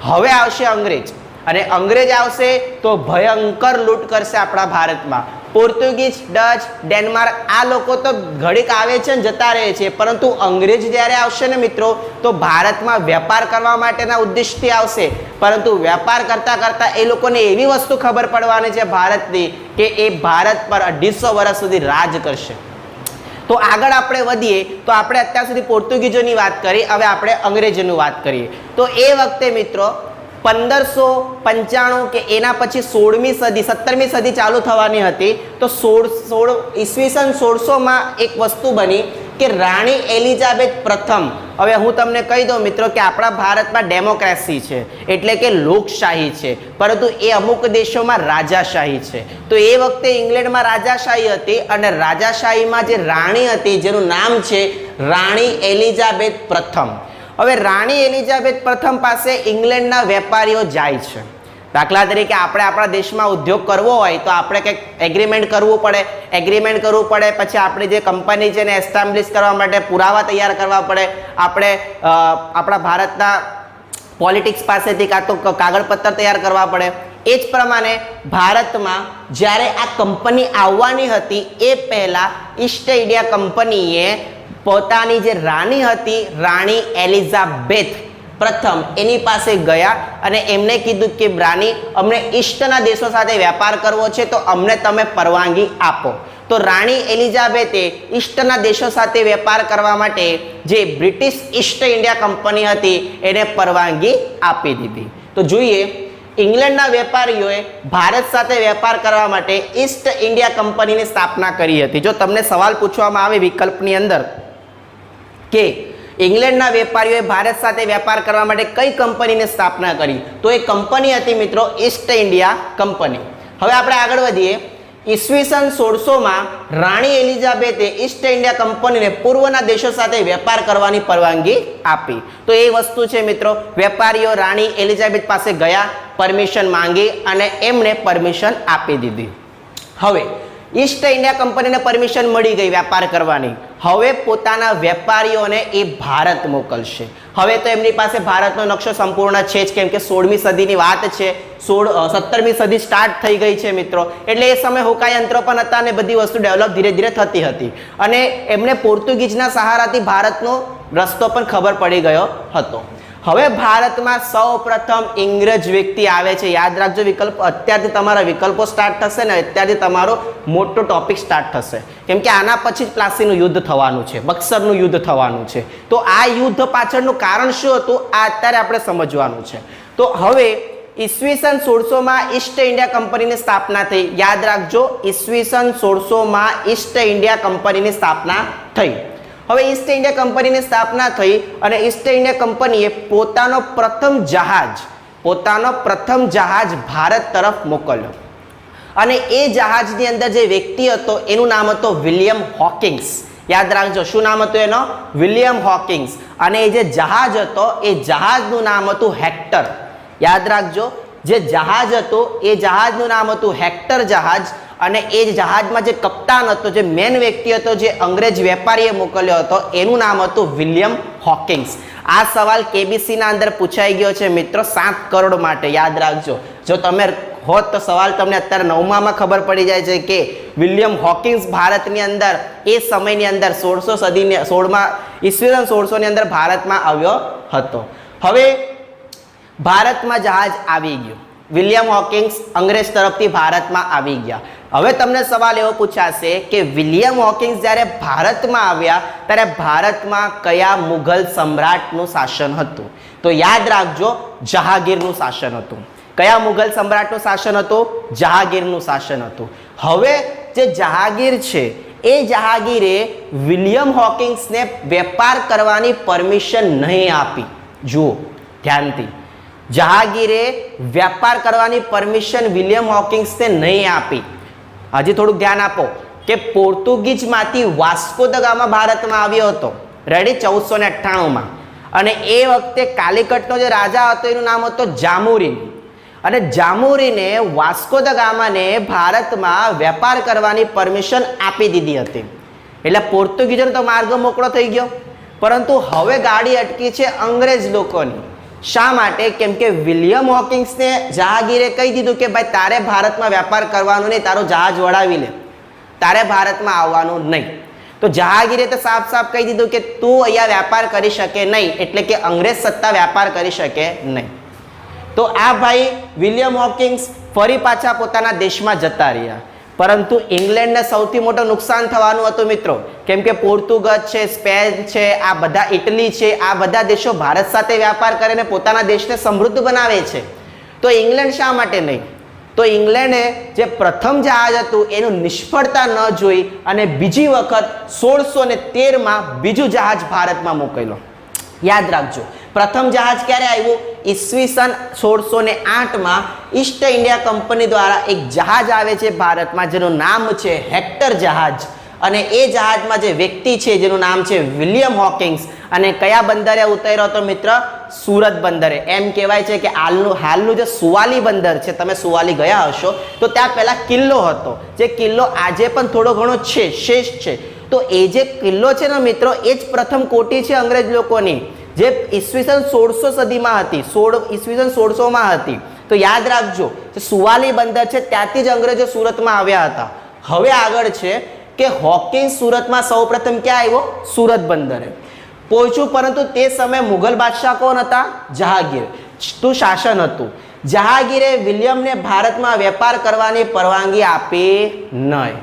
Speaker 1: હવે આવશે અંગ્રેજ અને અંગ્રેજ આવશે તો ભયંકર લૂંટ કરશે આપણા ભારતમાં. પોર્ટુગીઝ, ડચ, ડેનમાર્ક આ લોકો તો ઘડીક આવે છે ને જતા રહે છે, પરંતુ અંગ્રેજ જ્યારે આવશે ને મિત્રો તો ભારતમાં વેપાર કરવા માટેના ઉદ્દેશથી આવશે. પરંતુ વેપાર કરતા કરતા એ લોકોને એવી વસ્તુ ખબર પડવાની છે ભારતની કે એ ભારત પર 250 વર્ષ સુધી રાજ કરશે. તો આગળ આપણે વધીએ તો આપણે અત્યાર સુધી પોર્ટુગીઝોની વાત કરી, હવે આપણે અંગ્રેજોની વાત કરીએ. તો એ વખતે મિત્રો 1595 કે એના પછી 16મી સદી 17મી સદી ચાલુ થવાની હતી. તો ઈસવીસન 1600માં એક વસ્તુ બની કે રાણી એલિઝાબેથ પ્રથમ. હવે હું તમને કહી દઉં મિત્રો કે આપણા ભારતમાં ડેમોક્રેસી છે એટલે કે લોકશાહી છે, પરંતુ એ અમુક દેશોમાં રાજાશાહી છે. તો એ વખતે ઇંગ્લેન્ડમાં રાજાશાહી હતી અને રાજાશાહીમાં જે રાણી હતી જેનું નામ છે રાણી એલિઝાબેથ પ્રથમ. હવે રાણી એલિઝાબેથ પ્રથમ પાસે ઇંગ્લેન્ડના વેપારીઓ જાય છે. દાખલા તરીકે આપણે આપણા દેશમાં ઉદ્યોગ કરવો હોય તો આપણે કંઈક એગ્રીમેન્ટ કરવું પડે. પછી આપણે જે કંપની છે એને એસ્ટાબ્લિશ કરવા માટે પુરાવા તૈયાર કરવા પડે. આપણે આપણા ભારતના પોલિટિક્સ પાસેથી કાં તો કાગળપત્ર તૈયાર કરવા પડે. એ જ પ્રમાણે ભારતમાં જ્યારે આ કંપની આવવાની હતી એ પહેલાં ઈસ્ટ ઇન્ડિયા કંપનીએ પોતાની જે રાણી હતી રાણી એલિઝાબેથ પ્રથમ એની પાસે ગયા અને એમને કીધું કે રાણી, અમને ઈસ્ટના દેશો સાથે વેપાર કરવો છે તો અમને તમે પરવાનગી આપો. તો રાણી એલિઝાબેથે ઈસ્ટના દેશો સાથે વેપાર કરવા માટે જે બ્રિટિશ ઈસ્ટ ઇન્ડિયા કંપની હતી એને પરવાનગી આપી દીધી. તો જોઈએ ઇંગ્લેન્ડના વેપારીઓએ ભારત સાથે વેપાર કરવા માટે ઈસ્ટ ઇન્ડિયા કંપનીની સ્થાપના કરી હતી. જો તમને સવાલ પૂછવામાં આવે વિકલ્પની અંદર કે ઇંગ્લેન્ડના વેપારીઓએ ભારત સાથે વેપાર કરવા માટે કઈ કંપનીની સ્થાપના કરી, તો એ કંપની હતી મિત્રો ઈસ્ટ ઇન્ડિયા કંપની. હવે આપણે આગળ વધીએ. ઈસવીસન 1600માં રાણી એલિઝાબેથે ઈસ્ટ ઇન્ડિયા કંપનીને પૂર્વના દેશો સાથે વેપાર કરવાની પરવાનગી આપી. તો એ વસ્તુ છે મિત્રો, વેપારીઓ રાણી એલિઝાબેથ પાસે ગયા, પરમિશન માંગી અને એમણે પરમિશન આપી દીધી. હવે ઈસ્ટ ઇન્ડિયા કંપનીને પરમિશન મળી ગઈ વેપાર કરવાની. હવે પોતાના વેપારીઓને એ ભારત મોકલશે. હવે તો એમની પાસે ભારતનો નકશો સંપૂર્ણ છે જ, કેમ કે 16મી સદીની વાત છે. 17મી સદી સ્ટાર્ટ થઈ ગઈ છે મિત્રો. એટલે એ સમયે હોકાયંત્રો પણ હતા અને બધી વસ્તુ ડેવલપ ધીરે ધીરે થતી હતી અને એમને પોર્ટુગીઝના સહારાથી ભારતનો રસ્તો પણ ખબર પડી ગયો હતો. હવે ભારતમાં સૌ પ્રથમ ઇંગ્રજ વ્યક્તિ આવે છે. યાદ રાખજો, વિકલ્પ અત્યારથી તમારા વિકલ્પો સ્ટાર્ટ થશે ને અત્યારથી તમારો મોટો ટોપિક સ્ટાર્ટ થશે, કેમ કે આના પછી જ પ્લાસીનું યુદ્ધ થવાનું છે, બક્સરનું યુદ્ધ થવાનું છે. તો આ યુદ્ધ પાછળનું કારણ શું હતું આ અત્યારે આપણે સમજવાનું છે. તો હવે ઈસવીસન 1600માં ઈસ્ટ ઇન્ડિયા કંપનીની સ્થાપના થઈ. યાદ રાખજો, ઈસવીસન 1600માં ઈસ્ટ ઇન્ડિયા કંપનીની સ્થાપના થઈ. હવે ઈસ્ટ ઇન્ડિયા કંપનીની સ્થાપના થઈ અને ઈસ્ટ ઇન્ડિયા કંપનીએ પોતાનો પ્રથમ જહાજ ભારત તરફ મોકલ્યો અને એ જહાજની અંદર જે વ્યક્તિ હતો એનું નામ હતું વિલિયમ હોકિંગ્સ. યાદ રાખજો, શું નામ હતું એનો? William Hawkings. અને એ જે જહાજ હતો એ જહાજનું નામ હતું હેક્ટર. યાદ રાખજો, જે જહાજ હતું એ જહાજનું નામ હતું હેક્ટર જહાજ. અને એ જહાજમાં જે કપ્તાન હતો, જે મેન વ્યક્તિ હતો, જે અંગ્રેજ વેપારીએ મોકલ્યો હતો એનું નામ હતું વિલિયમ હોકિંગ્સ. આ સવાલ કેબીસીના અંદર પૂછાઈ ગયો છે મિત્રો 7 કરોડ માટે. યાદ રાખજો, જો તમે હોત તો સવાલ તમને અત્યારે 9માં ખબર પડી જાય છે કે વિલિયમ હોકિંગ્સ ભારતની અંદર એ સમયની અંદર 1616માં ઈસવીસન 1600ની અંદર ભારતમાં આવ્યો હતો. હવે ભારતમાં જહાજ આવી ગયું, વિલિયમ હોકિંગ્સ અંગ્રેજ તરફથી ભારતમાં આવી ગયા. હવે તમને સવાલ એવો પૂછાશે કે વિલિયમ હોકિંગ્સ જ્યારે ભારતમાં આવ્યા ત્યારે ભારતમાં કયા મુઘલ સમ્રાટનું શાસન હતું? તો યાદ રાખજો, જહાંગીરનું શાસન હતું. કયા મુઘલ સમ્રાટનું શાસન હતું? જહાંગીરનું શાસન હતું. હવે જે જહાંગીર છે એ જહાંગીરે વિલિયમ હોકિંગ્સને વેપાર કરવાની પરમિશન નહીં આપી. જુઓ ધ્યાનથી, જહાંગીરે વેપાર કરવાની પરમિશન વિલિયમ હોકિંગ્સને નહીં આપી. હજી થોડુંક ધ્યાન આપો કે પોર્ટુગીઝમાંથી વાસ્કો દ ગામા ભારતમાં આવ્યો હતો, રેડી, 1498માં. અને એ વખતે કાલિકટનો જે રાજા હતો એનું નામ હતો જામુરીન. અને જામુરીને વાસ્કો દ ગામાને ભારતમાં વેપાર કરવાની પરમિશન આપી દીધી હતી. એટલે પોર્ટુગીઝનો તો માર્ગ મોકળો થઈ ગયો. પરંતુ હવે ગાડી અટકી છે અંગ્રેજ લોકોની. શા માટે? કેમ કે વિલિયમ હોકિંગ્સને જહાંગીરે કહી દીધું કે ભાઈ તારે ભારતમાં વેપાર કરવાનું નહીં, તારું જહાજ વળાવી લે, તારે ભારતમાં આવવાનું નહીં. તો જહાંગીરે તો સાફ સાફ કહી દીધું કે તું અહીંયા વેપાર કરી શકે નહીં, એટલે કે અંગ્રેજ સત્તા વેપાર કરી શકે નહીં. તો આ ભાઈ વિલિયમ હોકિંગ્સ ફરી પાછા પોતાના દેશમાં જતા રહ્યા. પરંતુ ઇંગ્લેન્ડને સૌથી મોટું નુકસાન થવાનું હતું મિત્રો, કેમ કે પોર્ટુગલ છે, સ્પેન છે, આ બધા ઇટલી છે, આ બધા દેશો ભારત સાથે વ્યાપાર કરીને પોતાના દેશને સમૃદ્ધ બનાવે છે. તો ઇંગ્લેન્ડ શા માટે નહીં? તો ઇંગ્લેન્ડે જે પ્રથમ જહાજ હતું એનું નિષ્ફળતા ન જોઈ અને બીજી વખત 1613માં બીજું જહાજ ભારતમાં મોકલ્યો. યાદ રાખજો, પ્રથમ જહાજ ક્યારે આવ્યું? ઈસવીસન 1608માં ઈસ્ટ ઇન્ડિયા કંપની દ્વારા એક જહાજ આવે છે ભારતમાં, જેનું નામ છે હેક્ટર જહાજ. અને એ જહાજમાં જે વ્યક્તિ છે જેનું નામ છે વિલિયમ હોકિંગ્સ, અને કયા બંદરે ઉતર્યો હતો મિત્ર? સુરત બંદરે. એમ કહેવાય છે કે હાલનું જે સુવાલી બંદર છે, તમે સુવાલી ગયા હશો તો ત્યાં પહેલા કિલ્લો હતો, જે કિલ્લો આજે પણ થોડો ઘણો છે, શેષ છે. તો એ જે કિલ્લો છે ને મિત્રો, એ જ પ્રથમ કોટી છે અંગ્રેજ લોકોની, જે ઈસવીસન 1600 સદીમાં હતી, ઈસવીસન 1600માં હતી. તો યાદ રાખજો, સુવાલી બંદર છે ત્યાંથી જ અંગ્રેજો સુરતમાં આવ્યા હતા. હવે આગળ છે કે હોકિંગ્સ સુરતમાં સૌપ્રથમ ક્યાં આવ્યો? સુરત બંદરે પહોંચ્યું. પરંતુ તે સમયે મુઘલ બાદશાહ કોણ હતા? જહાંગીર તું શાસન હતું. જહાંગીરે વિલિયમને ભારતમાં વેપાર કરવાની પરવાનગી આપી નહીં.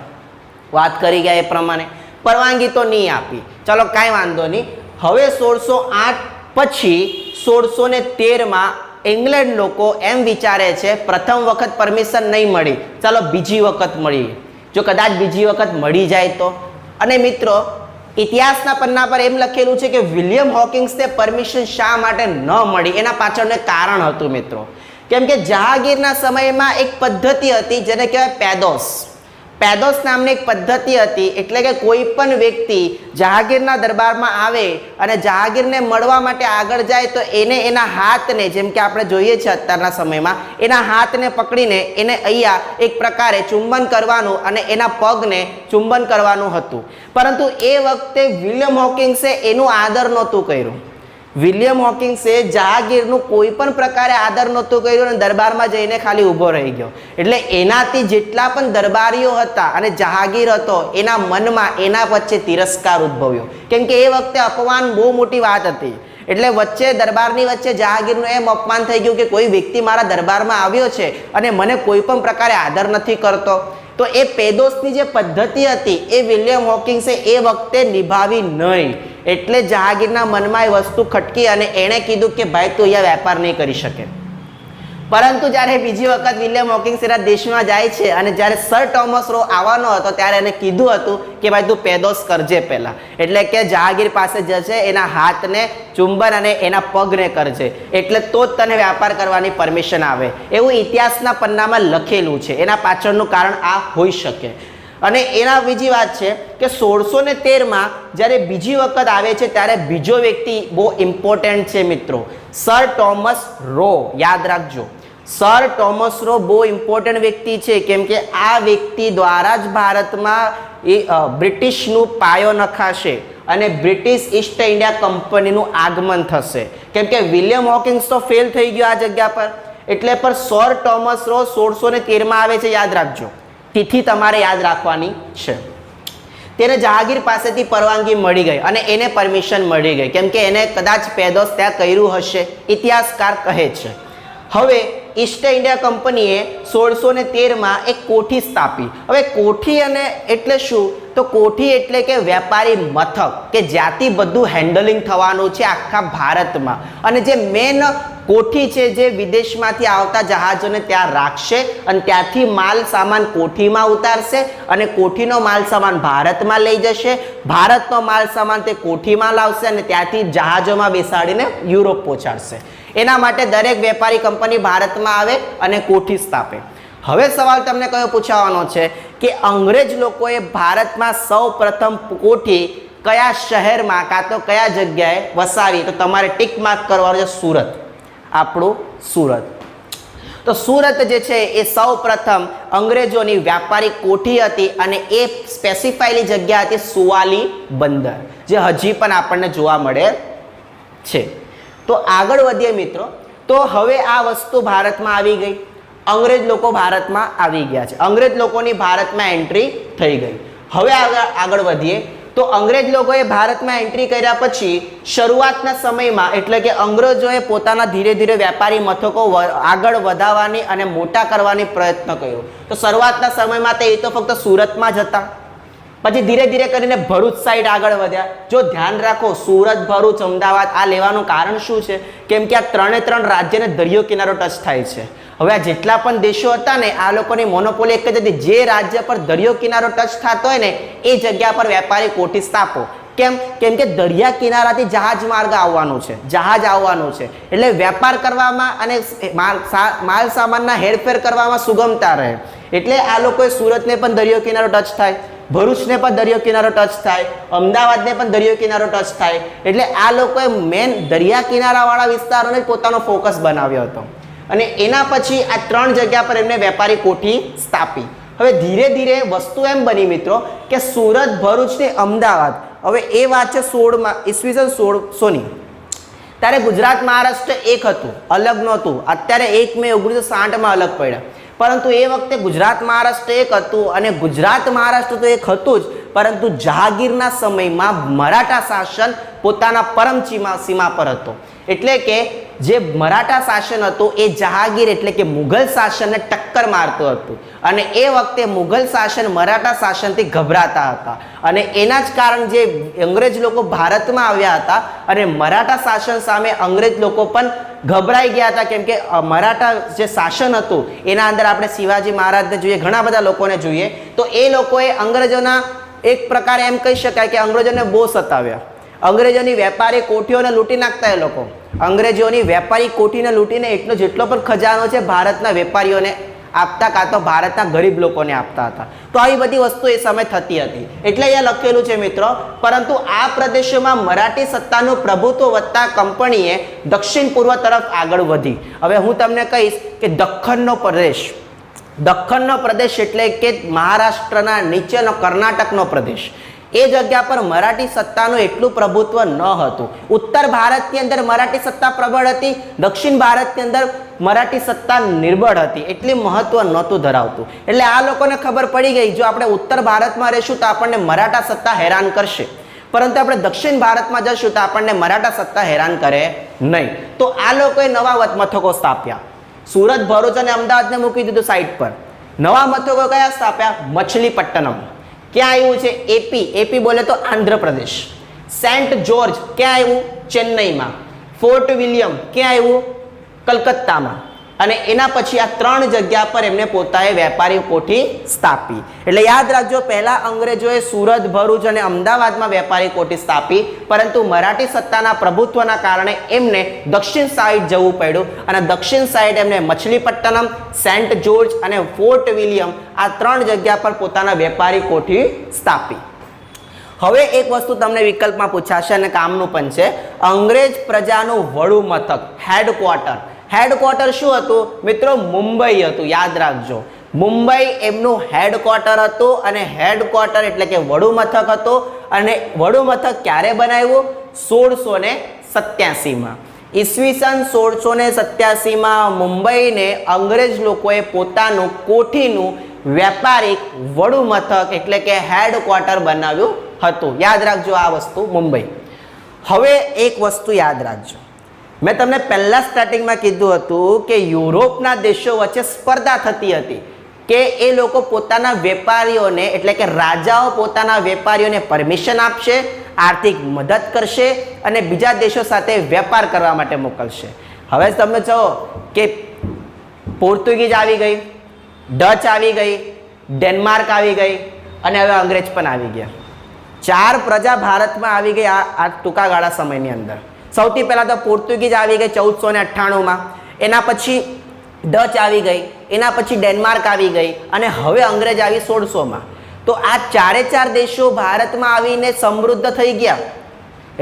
Speaker 1: વાત કરી ગયા એ પ્રમાણે પરવાનગી તો નહીં આપી. ચલો કાંઈ વાંધો નહીં. હવે 1608 પછી 1613માં ઇંગ્લેન્ડ લોકો એમ વિચારે છે, પ્રથમ વખત પરમિશન નહીં મળી, ચાલો બીજી વખત મળી. જો કદાચ બીજી વખત મળી જાય તો. અને મિત્રો ઇતિહાસના પન્ના પર એમ લખેલું છે કે વિલિયમ હોકિંગ્સને પરમિશન શા માટે ન મળી, એના પાછળનું કારણ હતું મિત્રો. કેમ કે જહાંગીરના સમયમાં એક પદ્ધતિ હતી જેને કહેવાય પેદોસ. પેદોસ નામની એક પદ્ધતિ હતી. એટલે કે કોઈ પણ વ્યક્તિ જહાંગીરના દરબારમાં આવે અને જહાંગીરને મળવા માટે આગળ જાય તો એને એના હાથને, જેમ કે આપણે જોઈએ છીએ અત્યારના સમયમાં, એના હાથને પકડીને એને અહીંયા એક પ્રકારે ચુંબન કરવાનું અને એના પગને ચુંબન કરવાનું હતું. પરંતુ એ વખતે વિલિયમ હોકિંગ્સે એનું આદર નહોતું કર્યું. વિલિયમ હોકિંગ્સે જહાંગીરનું કોઈ પણ પ્રકારે આદર નહોતું કર્યું અને દરબારમાં જઈને ખાલી ઊભો રહી ગયો. એટલે એનાથી જેટલા પણ દરબારીઓ હતા અને જહાંગીર હતો, એના મનમાં એના વચ્ચે તિરસ્કાર ઉદ્ભવ્યો. કેમ કે એ વખતે અપમાન બહુ મોટી વાત હતી. એટલે વચ્ચે દરબારની વચ્ચે જહાંગીરનું એમ અપમાન થઈ ગયું કે કોઈ વ્યક્તિ મારા દરબારમાં આવ્યો છે અને મને કોઈ પણ પ્રકારે આદર નથી કરતો. તો એ પેદોસની જે પદ્ધતિ હતી એ વિલિયમ હોકિંગ્સે એ વખતે નિભાવી નહીં. એટલે જહાંગીરના મનમાં એ વસ્તુ ખટકી અને એણે કીધું કે ભાઈ તું અહીંયા વેપાર નહીં કરી શકે. પરંતુ જ્યારે બીજી વખત વિલિયમ હોકિંગ્સ એના દેશમાં જાય છે અને જ્યારે સર ટોમસ રો આવવાનો હતો ત્યારે એને કીધું હતું કે ભાઈ તું પેદોસ કરજે પહેલાં. એટલે કે જહાંગીર પાસે જશે, એના હાથને ચુંબન અને એના પગને કરજે, એટલે તો જ તને વેપાર કરવાની પરમિશન આવે. એવું ઇતિહાસના પન્નામાં લખેલું છે. એના પાછળનું કારણ આ હોઈ શકે. અને એના બીજી વાત છે કે 1613માં જ્યારે બીજી વખત આવે છે ત્યારે બીજો વ્યક્તિ બહુ ઇમ્પોર્ટન્ટ છે મિત્રો, સર ટોમસ રો. યાદ રાખજો, સર ટોમસ રો બહુ ઇમ્પોર્ટન્ટ વ્યક્તિ છે. કેમ કે આ વ્યક્તિ દ્વારા જ ભારતમાં બ્રિટિશનું પાયો નખાશે અને બ્રિટિશ ઈસ્ટ ઇન્ડિયા કંપનીનું આગમન થશે. કેમ કે વિલિયમ હોકિંગ્સ તો ફેલ થઈ ગયો આ જગ્યા પર. એટલે પર સર ટોમસ રો 1613માં આવે છે. યાદ રાખજો, તિથિ તમારે યાદ રાખવાની છે. તેને જહાંગીર પાસેથી પરવાનગી મળી ગઈ અને એને પરમિશન મળી ગઈ, કેમ કે એને કદાચ પેદોસ ત્યાં કર્યું હશે, ઇતિહાસકાર કહે છે. હવે ઈસ્ટ ઇન્ડિયા કંપનીએ 1613માં એક કોઠી સ્થાપી. હવે કોઠી અને એટલે શું? તો કોઠી એટલે કે વેપારી મથક, કે જ્યાંથી બધું હેન્ડલિંગ થવાનું છે આખા ભારતમાં. અને જે મેન કોઠી છે જે વિદેશમાંથી આવતા જહાજોને ત્યાં રાખશે અને ત્યાંથી માલ સામાન કોઠીમાં ઉતારશે અને કોઠીનો માલ સામાન ભારતમાં લઈ જશે, ભારતનો માલ સામાન તે કોઠીમાં લાવશે અને ત્યાંથી જહાજોમાં બેસાડીને યુરોપ પહોંચાડશે. એના માટે દરેક વેપારી કંપની ભારતમાં આવે અને કોઠી સ્થાપે. હવે સવાલ તમને કયો પૂછવાનો છે કે અંગ્રેજ લોકોએ ભારતમાં સૌ પ્રથમ કોઠી કયા શહેરમાં કાં તો કયા જગ્યાએ વસાવી? તો તમારે ટિક માર્ક કરવાનું છે સુરત, આપણું સુરત. તો સુરત જે છે એ સૌ પ્રથમ અંગ્રેજોની વ્યાપારી કોઠી હતી અને એ સ્પેસિફાયેલી જગ્યા હતી સુવાલી બંદર, જે હજી પણ આપણને જોવા મળે છે. તો આગળ વધીએ મિત્રો. તો હવે આ વસ્તુ ભારતમાં આવી ગઈ, અંગ્રેજ લોકો ભારતમાં આવી ગયા છે, અંગ્રેજ લોકોની ભારતમાં એન્ટ્રી થઈ ગઈ. હવે આગળ વધીએ તો અંગ્રેજ લોકોએ ભારતમાં એન્ટ્રી કર્યા પછી શરૂઆતના સમયમાં એટલે કે અંગ્રેજોએ પોતાના ધીરે ધીરે વેપારી મથકો આગળ વધારવાની અને મોટા કરવાની પ્રયત્ન કર્યો. તો શરૂઆતના સમયમાં તે તો ફક્ત સુરતમાં જ હતા, પછી ધીરે ધીરે કરીને ભરૂચ સાઈડ આગળ વધ્યા. જો ધ્યાન રાખો, સુરત, ભરૂચ, અમદાવાદ આ લેવાનું કારણ શું છે? કેમ કે આ ત્રણ રાજ્યને દરિયો કિનારો ટચ થાય છે. હવે આ જેટલા પણ દેશો હતા ને આ લોકોની મોનોપોલી એક જ હતી, જે રાજ્ય પર દરિયો કિનારો ટચ થતો હોય ને એ જગ્યા પર વેપારી કોઠી સ્થાપો. કેમ? કેમ કે દરિયા કિનારાથી જહાજ માર્ગ આવવાનું છે, જહાજ આવવાનું છે, એટલે વેપાર કરવામાં અને માલ સામાનના હેરફેર કરવામાં સુગમતા રહે. એટલે આ લોકોએ સુરતને પણ દરિયો કિનારો ટચ થાય, ભરૂચને પણ દરિયો કિનારો ટચ થાય, અમદાવાદને પણ દરિયો કિનારો ટચ થાય. એટલે આ લોકોએ મેન દરિયા કિનારાવાળા વિસ્તારોને જ પોતાનો ફોકસ બનાવ્યો હતો અને એના પછી આ ત્રણ જગ્યા પર એમને વેપારી કોઠી સ્થાપી. હવે ધીરે ધીરે વસ્તુ એમ બની મિત્રો કે સુરત, ભરૂચ ને અમદાવાદ, હવે એ વાત છે 16માં ઈસવીસન 1600ની. ત્યારે ગુજરાત મહારાષ્ટ્ર એક હતું, અલગ નહોતું. અત્યારે 1 મે 1960માં અલગ પડ્યા, પરંતુ એ વખતે ગુજરાત મહારાષ્ટ્ર એક હતું અને ગુજરાત મહારાષ્ટ્ર તો એક હતું જ, પરંતુ જહાંગીરના સમયમાં મરાઠા શાસન પોતાના પરમ સીમા પર હતો. એટલે કે જે મરાઠા શાસન હતું એ જહાંગીર એટલે કે મુઘલ શાસનને ટક્કર મારતું હતું અને એ વખતે મુઘલ શાસન મરાઠા શાસનથી ગભરાતા હતા અને એના જ કારણ જે અંગ્રેજ લોકો ભારતમાં આવ્યા હતા અને મરાઠા શાસન સામે અંગ્રેજ લોકો પણ ગભરાઈ ગયા હતા. કેમ કે મરાઠા જે શાસન હતું એના અંદર આપણે શિવાજી મહારાજને જોઈએ, ઘણા બધા લોકોને જોઈએ, તો એ લોકોએ અંગ્રેજોના એક પ્રકારે એમ કહી શકાય કે અંગ્રેજોને બહુ સતાવ્યા. અંગ્રેજોની વેપારી કોઠીઓને લૂંટી નાખતા એ લોકો, અંગ્રેજોની વેપારી કોઠીને લૂંટીને એટલો જેટલો પણ ખજાનો છે ભારતના વેપારીઓને આપતા કાં તો ભારતના ગરીબ લોકોને આપતા હતા. તો આવી બધી વસ્તુ એ સમય થતી હતી. એટલે અહીંયા લખેલું છે મિત્રો, પરંતુ આ પ્રદેશોમાં મરાઠી સત્તાનું પ્રભુત્વ વધતા કંપનીએ દક્ષિણ પૂર્વ તરફ આગળ વધી. હવે હું તમને કહીશ કે દખ્ખનનો પ્રદેશ એટલે કે મહારાષ્ટ્રના નીચેનો કર્ણાટકનો પ્રદેશ, એ જગ્યા પર મરાઠી સત્તાનું એટલું પ્રભુત્વ ન હતું. ઉત્તર ભારતની અંદર મરાઠી સત્તા પ્રબળ હતી, દક્ષિણ ભારતની અંદર મરાઠી સત્તા નિર્બળ હતી, એટલી મહત્વ નહોતું ધરાવતું. એટલે આ લોકોને ખબર પડી ગઈ જો આપણે ઉત્તર ભારતમાં રહીશું તો આપણને મરાઠા સત્તા હેરાન કરશે, પરંતુ આપણે દક્ષિણ ભારતમાં જશું તો આપણને મરાઠા સત્તા હેરાન કરે નહીં. તો આ લોકોએ નવા મથકો સ્થાપ્યા. સુરત, ભરૂચ અને અમદાવાદને મૂકી દીધું સાઈડ પર. નવા મથકો કયા સ્થાપ્યા? મછલીપટ્ટનમ ક્યાં આવ્યું છે? એપી બોલે તો આંધ્રપ્રદેશ. સેન્ટ જોર્જ ક્યાં આવ્યું? ચેન્નઈમાં. ફોર્ટ વિલિયમ ક્યાં આવ્યું? કલકત્તામાં. અને એના પછી આ ત્રણ જગ્યા પર એમને પોતાએ વેપારી કોઠી સ્થાપી. એટલે યાદ રાખજો, પહેલા અંગ્રેજોએ સુરત, ભરૂચ અને અમદાવાદમાં વેપારી કોઠી સ્થાપી, પરંતુ મરાઠી સત્તાના પ્રભુત્વના કારણે એમને દક્ષિણ સાઈડ જવું પડ્યું અને દક્ષિણ સાઈડ એમને મછલીપટ્ટનમ, સેન્ટ જોર્જ અને ફોર્ટ વિલિયમ આ ત્રણ જગ્યા પર પોતાના વેપારી કોઠી સ્થાપી. હવે એક વસ્તુ તમને વિકલ્પમાં પૂછાશે અને કામનું પણ છે, અંગ્રેજ પ્રજાનું વડું મથક, હેડક્વાર્ટર શું હતું મિત્રો? મુંબઈ હતું. યાદ રાખજો, મુંબઈ એમનું હેડક્વાર્ટર હતું અને હેડક્વાર્ટર એટલે કે વડું મથક હતું. અને વડું મથક ક્યારે બનાવ્યું? 1687માં. ઈસવીસન 1687માં મુંબઈને અંગ્રેજ લોકોએ પોતાનું કોઠીનું વેપારિક વડું મથક એટલે કે હેડક્વાર્ટર બનાવ્યું હતું. યાદ રાખજો આ વસ્તુ, મુંબઈ. હવે એક વસ્તુ યાદ રાખજો, મેં તમને પહેલા સ્ટાર્ટિંગમાં કીધું હતું કે યુરોપના દેશો વચ્ચે સ્પર્ધા થતી હતી કે એ લોકો પોતાના વેપારીઓને એટલે કે રાજાઓ પોતાના વેપારીઓને પરમિશન આપશે, આર્થિક મદદ કરશે અને બીજા દેશો સાથે વેપાર કરવા માટે મોકલશે. હવે તમે કહો કે પોર્ટુગીઝ આવી ગઈ, ડચ આવી ગઈ, ડેનમાર્ક આવી ગઈ અને હવે અંગ્રેજ પણ આવી ગયા. 4 પ્રજા ભારતમાં આવી ગઈ આ ટૂંકા ગાળા સમયની અંદર. સૌથી પહેલા તો પોર્ટુગીઝ આવી ગઈ 1498માં, એના પછી ડચ આવી ગઈ, એના પછી ડેનમાર્ક આવી ગઈ અને હવે અંગ્રેજ આવી 1600માં. તો આ 4 દેશો ભારતમાં આવીને સમૃદ્ધ થઈ ગયા.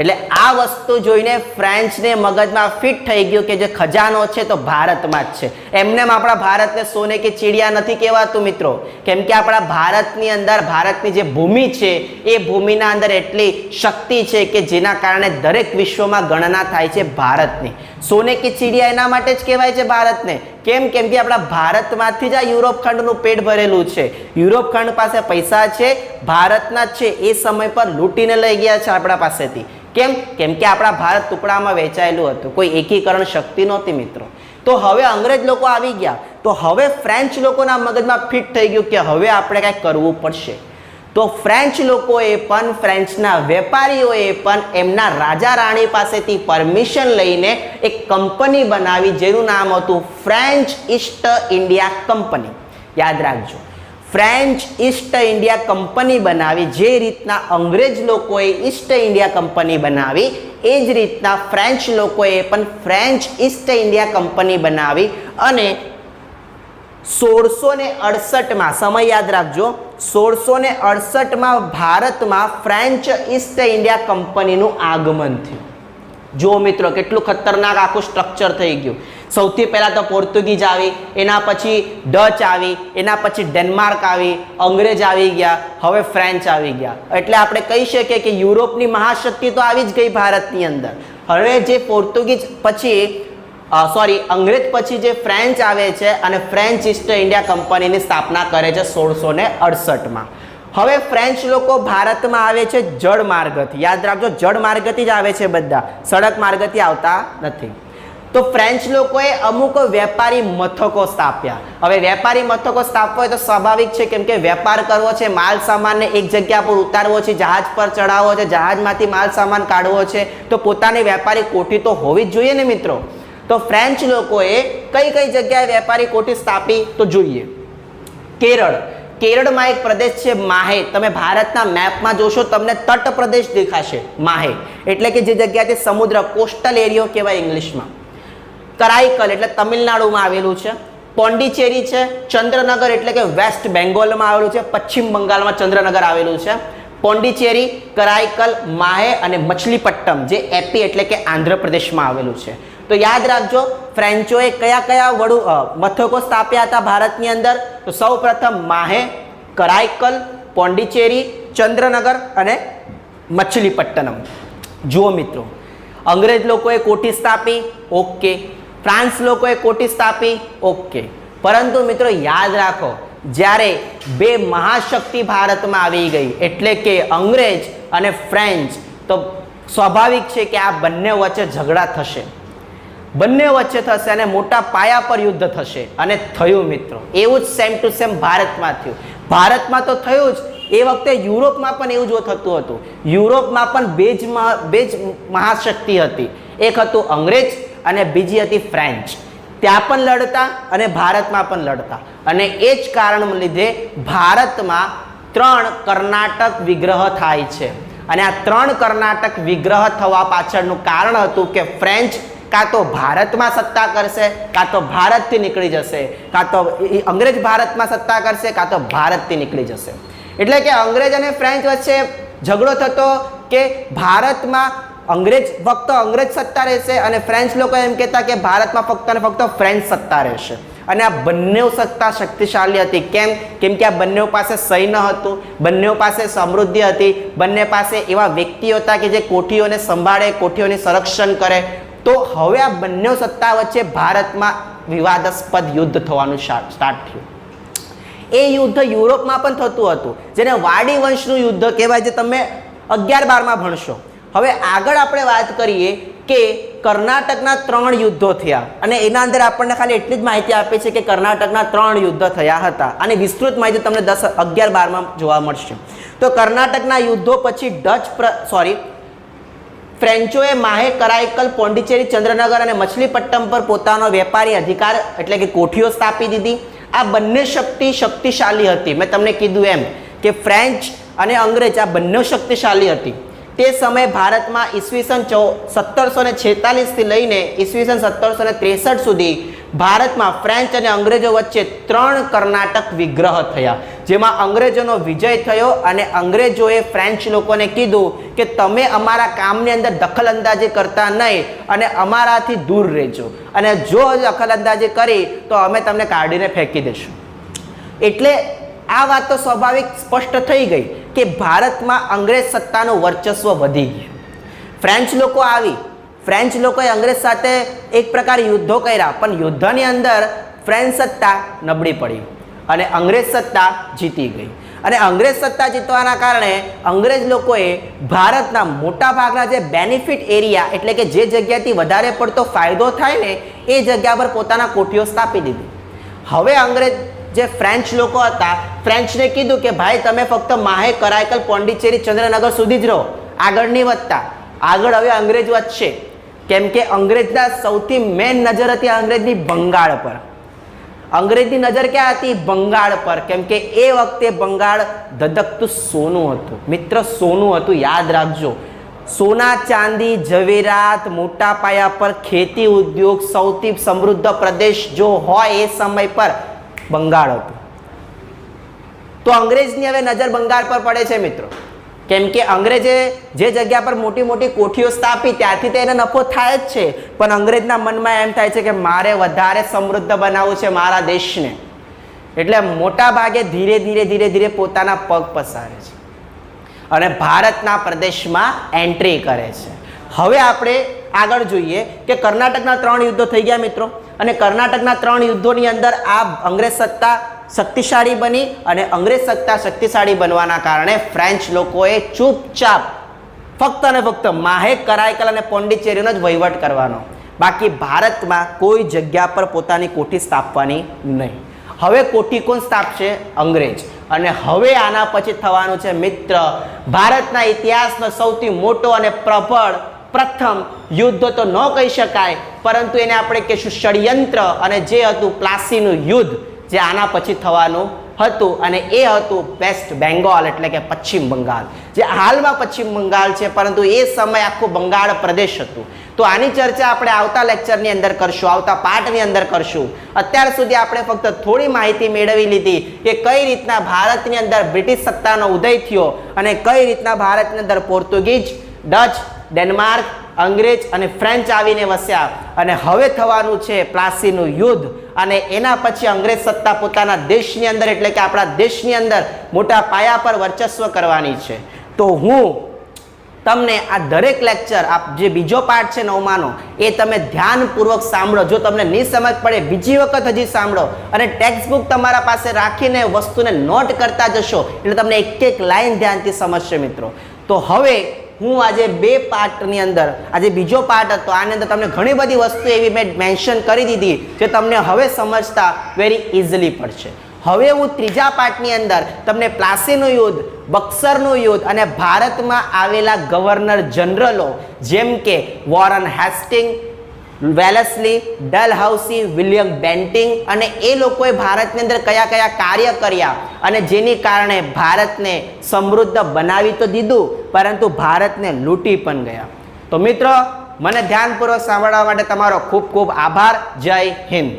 Speaker 1: એટલે આ વસ્તુ જોઈને ફ્રેન્ચને મગજમાં ફિટ થઈ ગયું કે જે ખજાનો છે તો ભારતમાં જ છે. એમને આપણા ભારતને સોને કે ચીડિયા નથી કહેવાતું મિત્રો, કેમ કે આપણા ભારતની અંદર ભારતની જે ભૂમિ છે એ ભૂમિના અંદર એટલી શક્તિ છે કે જેના કારણે દરેક વિશ્વમાં ગણના થાય છે ભારતની. સોને કે ચીડિયા એના માટે જ કહેવાય છે ભારતને. કેમ કે આપણા ભારતમાંથી જ આ યુરોપ ખંડનું પેટ ભરેલું છે. યુરોપ ખંડ પાસે પૈસા છે, ભારતના જ છે, એ સમય પર લૂંટીને લઈ ગયા છે આપણા પાસેથી. કેમ કે આપણા ભારત ટુકડામાં વહેંચાયેલું હતું, કોઈ એકીકરણ શક્તિ નહોતી મિત્રો. તો હવે અંગ્રેજ લોકો આવી ગયા, તો હવે ફ્રેન્ચ લોકોના મગજમાં ફિટ થઈ ગયું કે હવે આપણે કંઈક કરવું પડશે. તો ફ્રેન્ચ લોકોએ પણ, ફ્રેન્ચના વેપારીઓએ પણ એમના રાજા રાણી પાસેથી પરમિશન લઈને એક કંપની બનાવી જેનું નામ હતું ફ્રેન્ચ ઈસ્ટ ઇન્ડિયા કંપની. યાદ રાખજો, ફ્રેન્ચ ઈસ્ટ ઇન્ડિયા કંપની બનાવી. જે રીતના અંગ્રેજ લોકોએ ઈસ્ટ ઇન્ડિયા કંપની બનાવી એ જ રીતના ફ્રેન્ચ લોકોએ પણ ફ્રેન્ચ ઈસ્ટ ઇન્ડિયા કંપની બનાવી અને 1668માં, સમય યાદ રાખજો, 1668માં ભારતમાં ફ્રેન્ચ ઈસ્ટ ઇન્ડિયા કંપનીનું આગમન થયું. જો મિત્રો કેટલું ખતરનાક આખું સ્ટ્રક્ચર થઈ ગયું. સૌથી પહેલા તો પોર્ટુગીઝ આવી, એના પછી ડચ આવી, એના પછી ડેનમાર્ક આવી, અંગ્રેજ આવી ગયા, હવે ફ્રેન્ચ આવી ગયા. એટલે આપણે કહી શકીએ કે યુરોપની મહાશક્તિ તો આવી જ ગઈ ભારતની અંદર. હવે જે પોર્ટુગીઝ પછી અંગ્રેજ પછી જે ફ્રેન્ચ આવે છે અને ફ્રેન્ચ ઈસ્ટ ઇન્ડિયા કંપનીની સ્થાપના કરે છે 1668માં. હવે ફ્રેન્ચ લોકો ભારતમાં આવે છે જળ માર્ગથી. યાદ રાખજો, જળ માર્ગથી જ આવે છે બધા, સડક માર્ગથી આવતા નથી. તો ફ્રેન્ચ લોકોએ અમુક વેપારી મથકો સ્થાપ્યા. હવે વેપારી મથકો સ્થાપવા હોય તો સ્વાભાવિક છે, કેમ કે વેપાર કરવો છે, માલ સામાનને એક જગ્યા પર ઉતારવો છે, જહાજ પર ચડાવવો છે, જહાજમાંથી માલ સામાન કાઢવો છે, તો પોતાની વેપારી કોઠી તો હોવી જ જોઈએ ને મિત્રો. તો ફ્રેન્ચ લોકોએ કઈ કઈ જગ્યાએ વેપારી કોઠી સ્થાપી તો જોઈએ. કેરળમાં એક પ્રદેશ છે માહે. તમે ભારતના મેપમાં જોશો તમને તટ પ્રદેશ દેખાશે માહે, એટલે કે જે જગ્યાથી સમુદ્ર, કોસ્ટલ એરિયો કહેવાય ઇંગ્લિશમાં. કરાઈકલ એટલે તમિલનાડુમાં આવેલું છે. પોંડિચેરી છે, ચંદ્રનગર એટલે કે વેસ્ટ બેંગોલમાં આવેલું છે, પશ્ચિમ બંગાળમાં ચંદ્રનગર આવેલું છે. પોંડિચેરી, કરાઈકલ, માહે અને મછલીપટ્ટમ જે એપી એટલે કે આંધ્રપ્રદેશમાં આવેલું છે. તો યાદ રાખજો ફ્રેન્ચોએ કયા કયા મથકો સ્થાપ્યા હતા ભારતની અંદર. તો સૌ પ્રથમ માહે, કરાઈકલ, પોંડિચેરી, ચંદ્રનગર અને મછલીપટ્ટનમ. જુઓ મિત્રો, અંગ્રેજ લોકોએ કોઠી સ્થાપી, ઓકે. ફ્રાન્સ લોકોએ કોઠી સ્થાપી, ઓકે. પરંતુ મિત્રો યાદ રાખો, જ્યારે બે મહાશક્તિ ભારતમાં આવી ગઈ એટલે કે અંગ્રેજ અને ફ્રેન્ચ, તો સ્વાભાવિક છે કે આ બંને વચ્ચે ઝઘડા થશે, બંને વચ્ચે થશે અને મોટા પાયા પર યુદ્ધ થશે. અને થયું મિત્રો, એવું જ સેમ ટુ સેમ ભારતમાં થયું. ભારતમાં તો થયું જ, એ વખતે યુરોપમાં પણ એવું જ થતું હતું. યુરોપમાં પણ બે જ મહાશક્તિ હતી, એક હતું અંગ્રેજ અને બીજી હતી ફ્રેન્ચ. ત્યાં પણ લડતા અને ભારતમાં પણ લડતા. અને એ જ કારણ લીધે ભારતમાં 3 કર્ણાટક વિગ્રહ થાય છે. અને આ 3 કર્ણાટક વિગ્રહ થવા પાછળનું કારણ હતું કે ફ્રેન્ચ કાં તો ભારતમાં સત્તા કરશે, કાં તો ભારતથી નીકળી જશે, કાં તો અંગ્રેજ ભારતમાં સત્તા કરશે, કાં તો ભારતથી નીકળી જશે. એટલે કે અંગ્રેજ અને ફ્રેન્ચ વચ્ચે ઝઘડો થતો કે ભારતમાં ફક્ત અંગ્રેજ સત્તા રહેશે અને ફ્રેન્ચ લોકો એમ કહેતા કે ભારતમાં ફક્ત અને ફક્ત ફ્રેન્ચ સત્તા રહેશે. અને આ બંને સત્તા શક્તિશાળી હતી. કેમ કે આ બંને પાસે સૈન્ય હતું, બંને પાસે સમૃદ્ધિ હતી, બંને પાસે એવા વ્યક્તિઓ હતા કે જે કોઠીઓને સંભાળે, કોઠીઓને સંરક્ષણ કરે. તો હવે આ બંને સત્તા વચ્ચે ભારતમાં વિવાદાસ્પદ યુદ્ધ થવાનું સ્ટાર્ટ થયું. એ યુદ્ધ યુરોપમાં પણ થતું હતું, જેને વાડી વંશનું યુદ્ધ કહેવાય, જે તમે 11-12માં ભણશો. હવે આગળ આપણે વાત કરીએ કે કર્ણાટકના 3 યુદ્ધો થયા અને એના અંદર આપણને ખાલી એટલી જ માહિતી આપે છે કે કર્ણાટકના 3 યુદ્ધ થયા હતા અને વિસ્તૃત માહિતી તમને 11-12માં જોવા મળશે. તો કર્ણાટકના યુદ્ધો પછી ફ્રેન્ચોએ માહે કરાઈકલ, પોંડિચેરી, ચંદ્રનગર અને મછલીપટ્ટમ પર પોતાનો વેપારી અધિકાર એટલે કે કોઠીઓ સ્થાપી દીધી. આ બંને શક્તિશાળી હતી. મેં તમને કીધું એમ કે ફ્રેન્ચ અને અંગ્રેજ આ બંને શક્તિશાળી હતી. તે સમયે ભારતમાં ઈસવીસન 1746 થી લઈને ઈસવીસન 1763 સુધી ભારતમાં ફ્રેન્ચ અને અંગ્રેજો વચ્ચે 3 કર્ણાટક વિગ્રહ થયા, જેમાં અંગ્રેજોનો વિજય થયો અને અંગ્રેજોએ ફ્રેન્ચ લોકોને કીધું કે તમે અમારા કામની અંદર દખલઅંદાજી કરતા નહીં અને અમારાથી દૂર રહેજો, અને જો દખલઅંદાજી કરી તો અમે તમને કાઢીને ફેંકી દઈશું. એટલે આ વાત તો સ્વાભાવિક સ્પષ્ટ થઈ ગઈ કે ભારતમાં અંગ્રેજ સત્તાનું વર્ચસ્વ વધી ગયું. ફ્રેન્ચ લોકોએ અંગ્રેજ સાથે એક પ્રકાર યુદ્ધો કર્યા, પણ યુદ્ધની અંદર ફ્રેન્ચ સત્તા નબળી પડી અને અંગ્રેજ સત્તા જીતી ગઈ. અને અંગ્રેજ સત્તા જીતવાના કારણે અંગ્રેજ લોકોએ ભારતના મોટા ભાગના જે બેનિફિટ એરિયા એટલે કે જે જગ્યાથી વધારે પડતો ફાયદો થાય ને એ જગ્યા પર પોતાના કોઠીઓ સ્થાપી દીધી. હવે અંગ્રેજ જે ફ્રેન્ચ લોકો હતા, ફ્રેન્ચને કીધું કે ભાઈ તમે ફક્ત માહે કરાઈકલ, પોંડિચેરી, ચંદ્રનગર સુધી જ રહો, આગળ નહીં વધતા. આગળ હવે અંગ્રેજ વધશે, કેમ કે અંગ્રેજના સૌથી મેઇન નજર હતી અંગ્રેજની બંગાળ પર. અંગ્રેજની નજર ક્યાં હતી? બંગાળ પર, કેમ કે એ વખતે બંગાળ ધધકતું સોનું હતું. મિત્ર, સોનું હતું, યાદ રાખજો. સોના, ચાંદી, ઝવેરાત, મોટા પાયા પર ખેતી ઉદ્યોગ, સૌથી સમૃદ્ધ પ્રદેશ જો હોય એ સમય પર બંગાળ હતું. તો અંગ્રેજની હવે નજર બંગાળ પર પડે છે મિત્રો, કેમ કે અંગ્રેજે જે જગ્યા પર મોટી મોટી કોઠીઓ સ્થાપી ત્યાંથી તો એને નફો થાય જ છે, પણ અંગ્રેજના મનમાં એમ થાય છે કે મારે વધારે સમૃદ્ધ બનાવવું છે મારા દેશને. એટલે મોટા ભાગે ધીરે ધીરે પોતાના પગ પસારે છે અને ભારતના પ્રદેશમાં એન્ટ્રી કરે છે. હવે આપણે આગળ જોઈએ કે કર્ણાટકના 3 યુદ્ધો થઈ ગયા મિત્રો, અને કર્ણાટકના 3 યુદ્ધોની અંદર આ અંગ્રેજ સત્તા શક્તિશાળી બની, અને અંગ્રેજ સત્તા શક્તિશાળી બનવાના કારણે ફ્રેન્ચ લોકોએ ચૂપચાપ ફક્ત અને ફક્ત માહે કરાઈકલ અને પોંડિચેરીનો જ વહીવટ કરવાનો, બાકી ભારતમાં કોઈ જગ્યા પર પોતાની કોઠી સ્થાપવાની નહીં. હવે કોઠી કોણ સ્થાપશે? અંગ્રેજ. અને હવે આના પછી થવાનું છે મિત્ર ભારતના ઇતિહાસનો સૌથી મોટો અને પ્રબળ પ્રથમ યુદ્ધ તો ન કહી શકાય, પરંતુ એને આપણે કહીશું ષડયંત્ર, અને જે હતું પ્લાસીનું યુદ્ધ, જે આના પછી થવાનું હતું, અને એ હતું વેસ્ટ બેંગોલ એટલે કે પશ્ચિમ બંગાળ, જે હાલમાં પશ્ચિમ બંગાળ છે, પરંતુ એ સમય આખું બંગાળ પ્રદેશ હતું. તો આની ચર્ચા આપણે આવતા લેક્ચરની અંદર કરશું, આવતા પાઠની અંદર કરશું. અત્યાર સુધી આપણે ફક્ત થોડી માહિતી મેળવી લીધી કે કઈ રીતના ભારતની અંદર બ્રિટિશ સત્તાનો ઉદય થયો અને કઈ રીતના ભારતની અંદર પોર્ટુગીઝ, ડચ, ડેનમાર્ક, અંગ્રેજ અને ફ્રેન્ચ આવીને વસ્યા, અને હવે થવાનું છે પ્લાસીનું યુદ્ધ, અને એના પછી અંગ્રેજ સત્તા પોતાના દેશની અંદર એટલે કે આપણા દેશની અંદર મોટા પાયા પર વર્ચસ્વ કરવાની છે. તો હું તમને આ દરેક લેક્ચર, આ જે બીજો પાઠ છે 9માનો, એ તમે ધ્યાનપૂર્વક સાંભળો. જો તમને નહીં સમજ પડે બીજી વખત હજી સાંભળો, અને ટેક્સ્ટ બુક તમારા પાસે રાખીને વસ્તુને નોટ કરતા જશો એટલે તમને એક એક લાઈન ધ્યાનથી સમજશે મિત્રો. તો હવે હું આજે 2 પાર્ટની અંદર, આજે બીજો પાર્ટ હતો, આની અંદર તમને ઘણી બધી વસ્તુ એવી મેં મેન્શન કરી દીધી જે તમને હવે સમજતા વેરી ઇઝીલી પડશે. હવે હું ત્રીજા પાર્ટની અંદર તમને પ્લાસીનું યુદ્ધ, બક્સરનું યુદ્ધ અને ભારતમાં આવેલા ગવર્નર જનરલો જેમ કે Warren Hasting, Wellesley, Dalhousie, William Bentinck, અને એ લોકોએ ભારતની અંદર કયા કયા કાર્ય કર્યા અને જેની કારણે ભારતને સમૃદ્ધ બનાવી તો દીધું, પરંતુ ભારતને લૂંટી પણ ગયા. તો મિત્રો, મને ધ્યાનપૂર્વક સાંભળવા માટે તમારો ખૂબ ખૂબ આભાર. જય હિન્દ.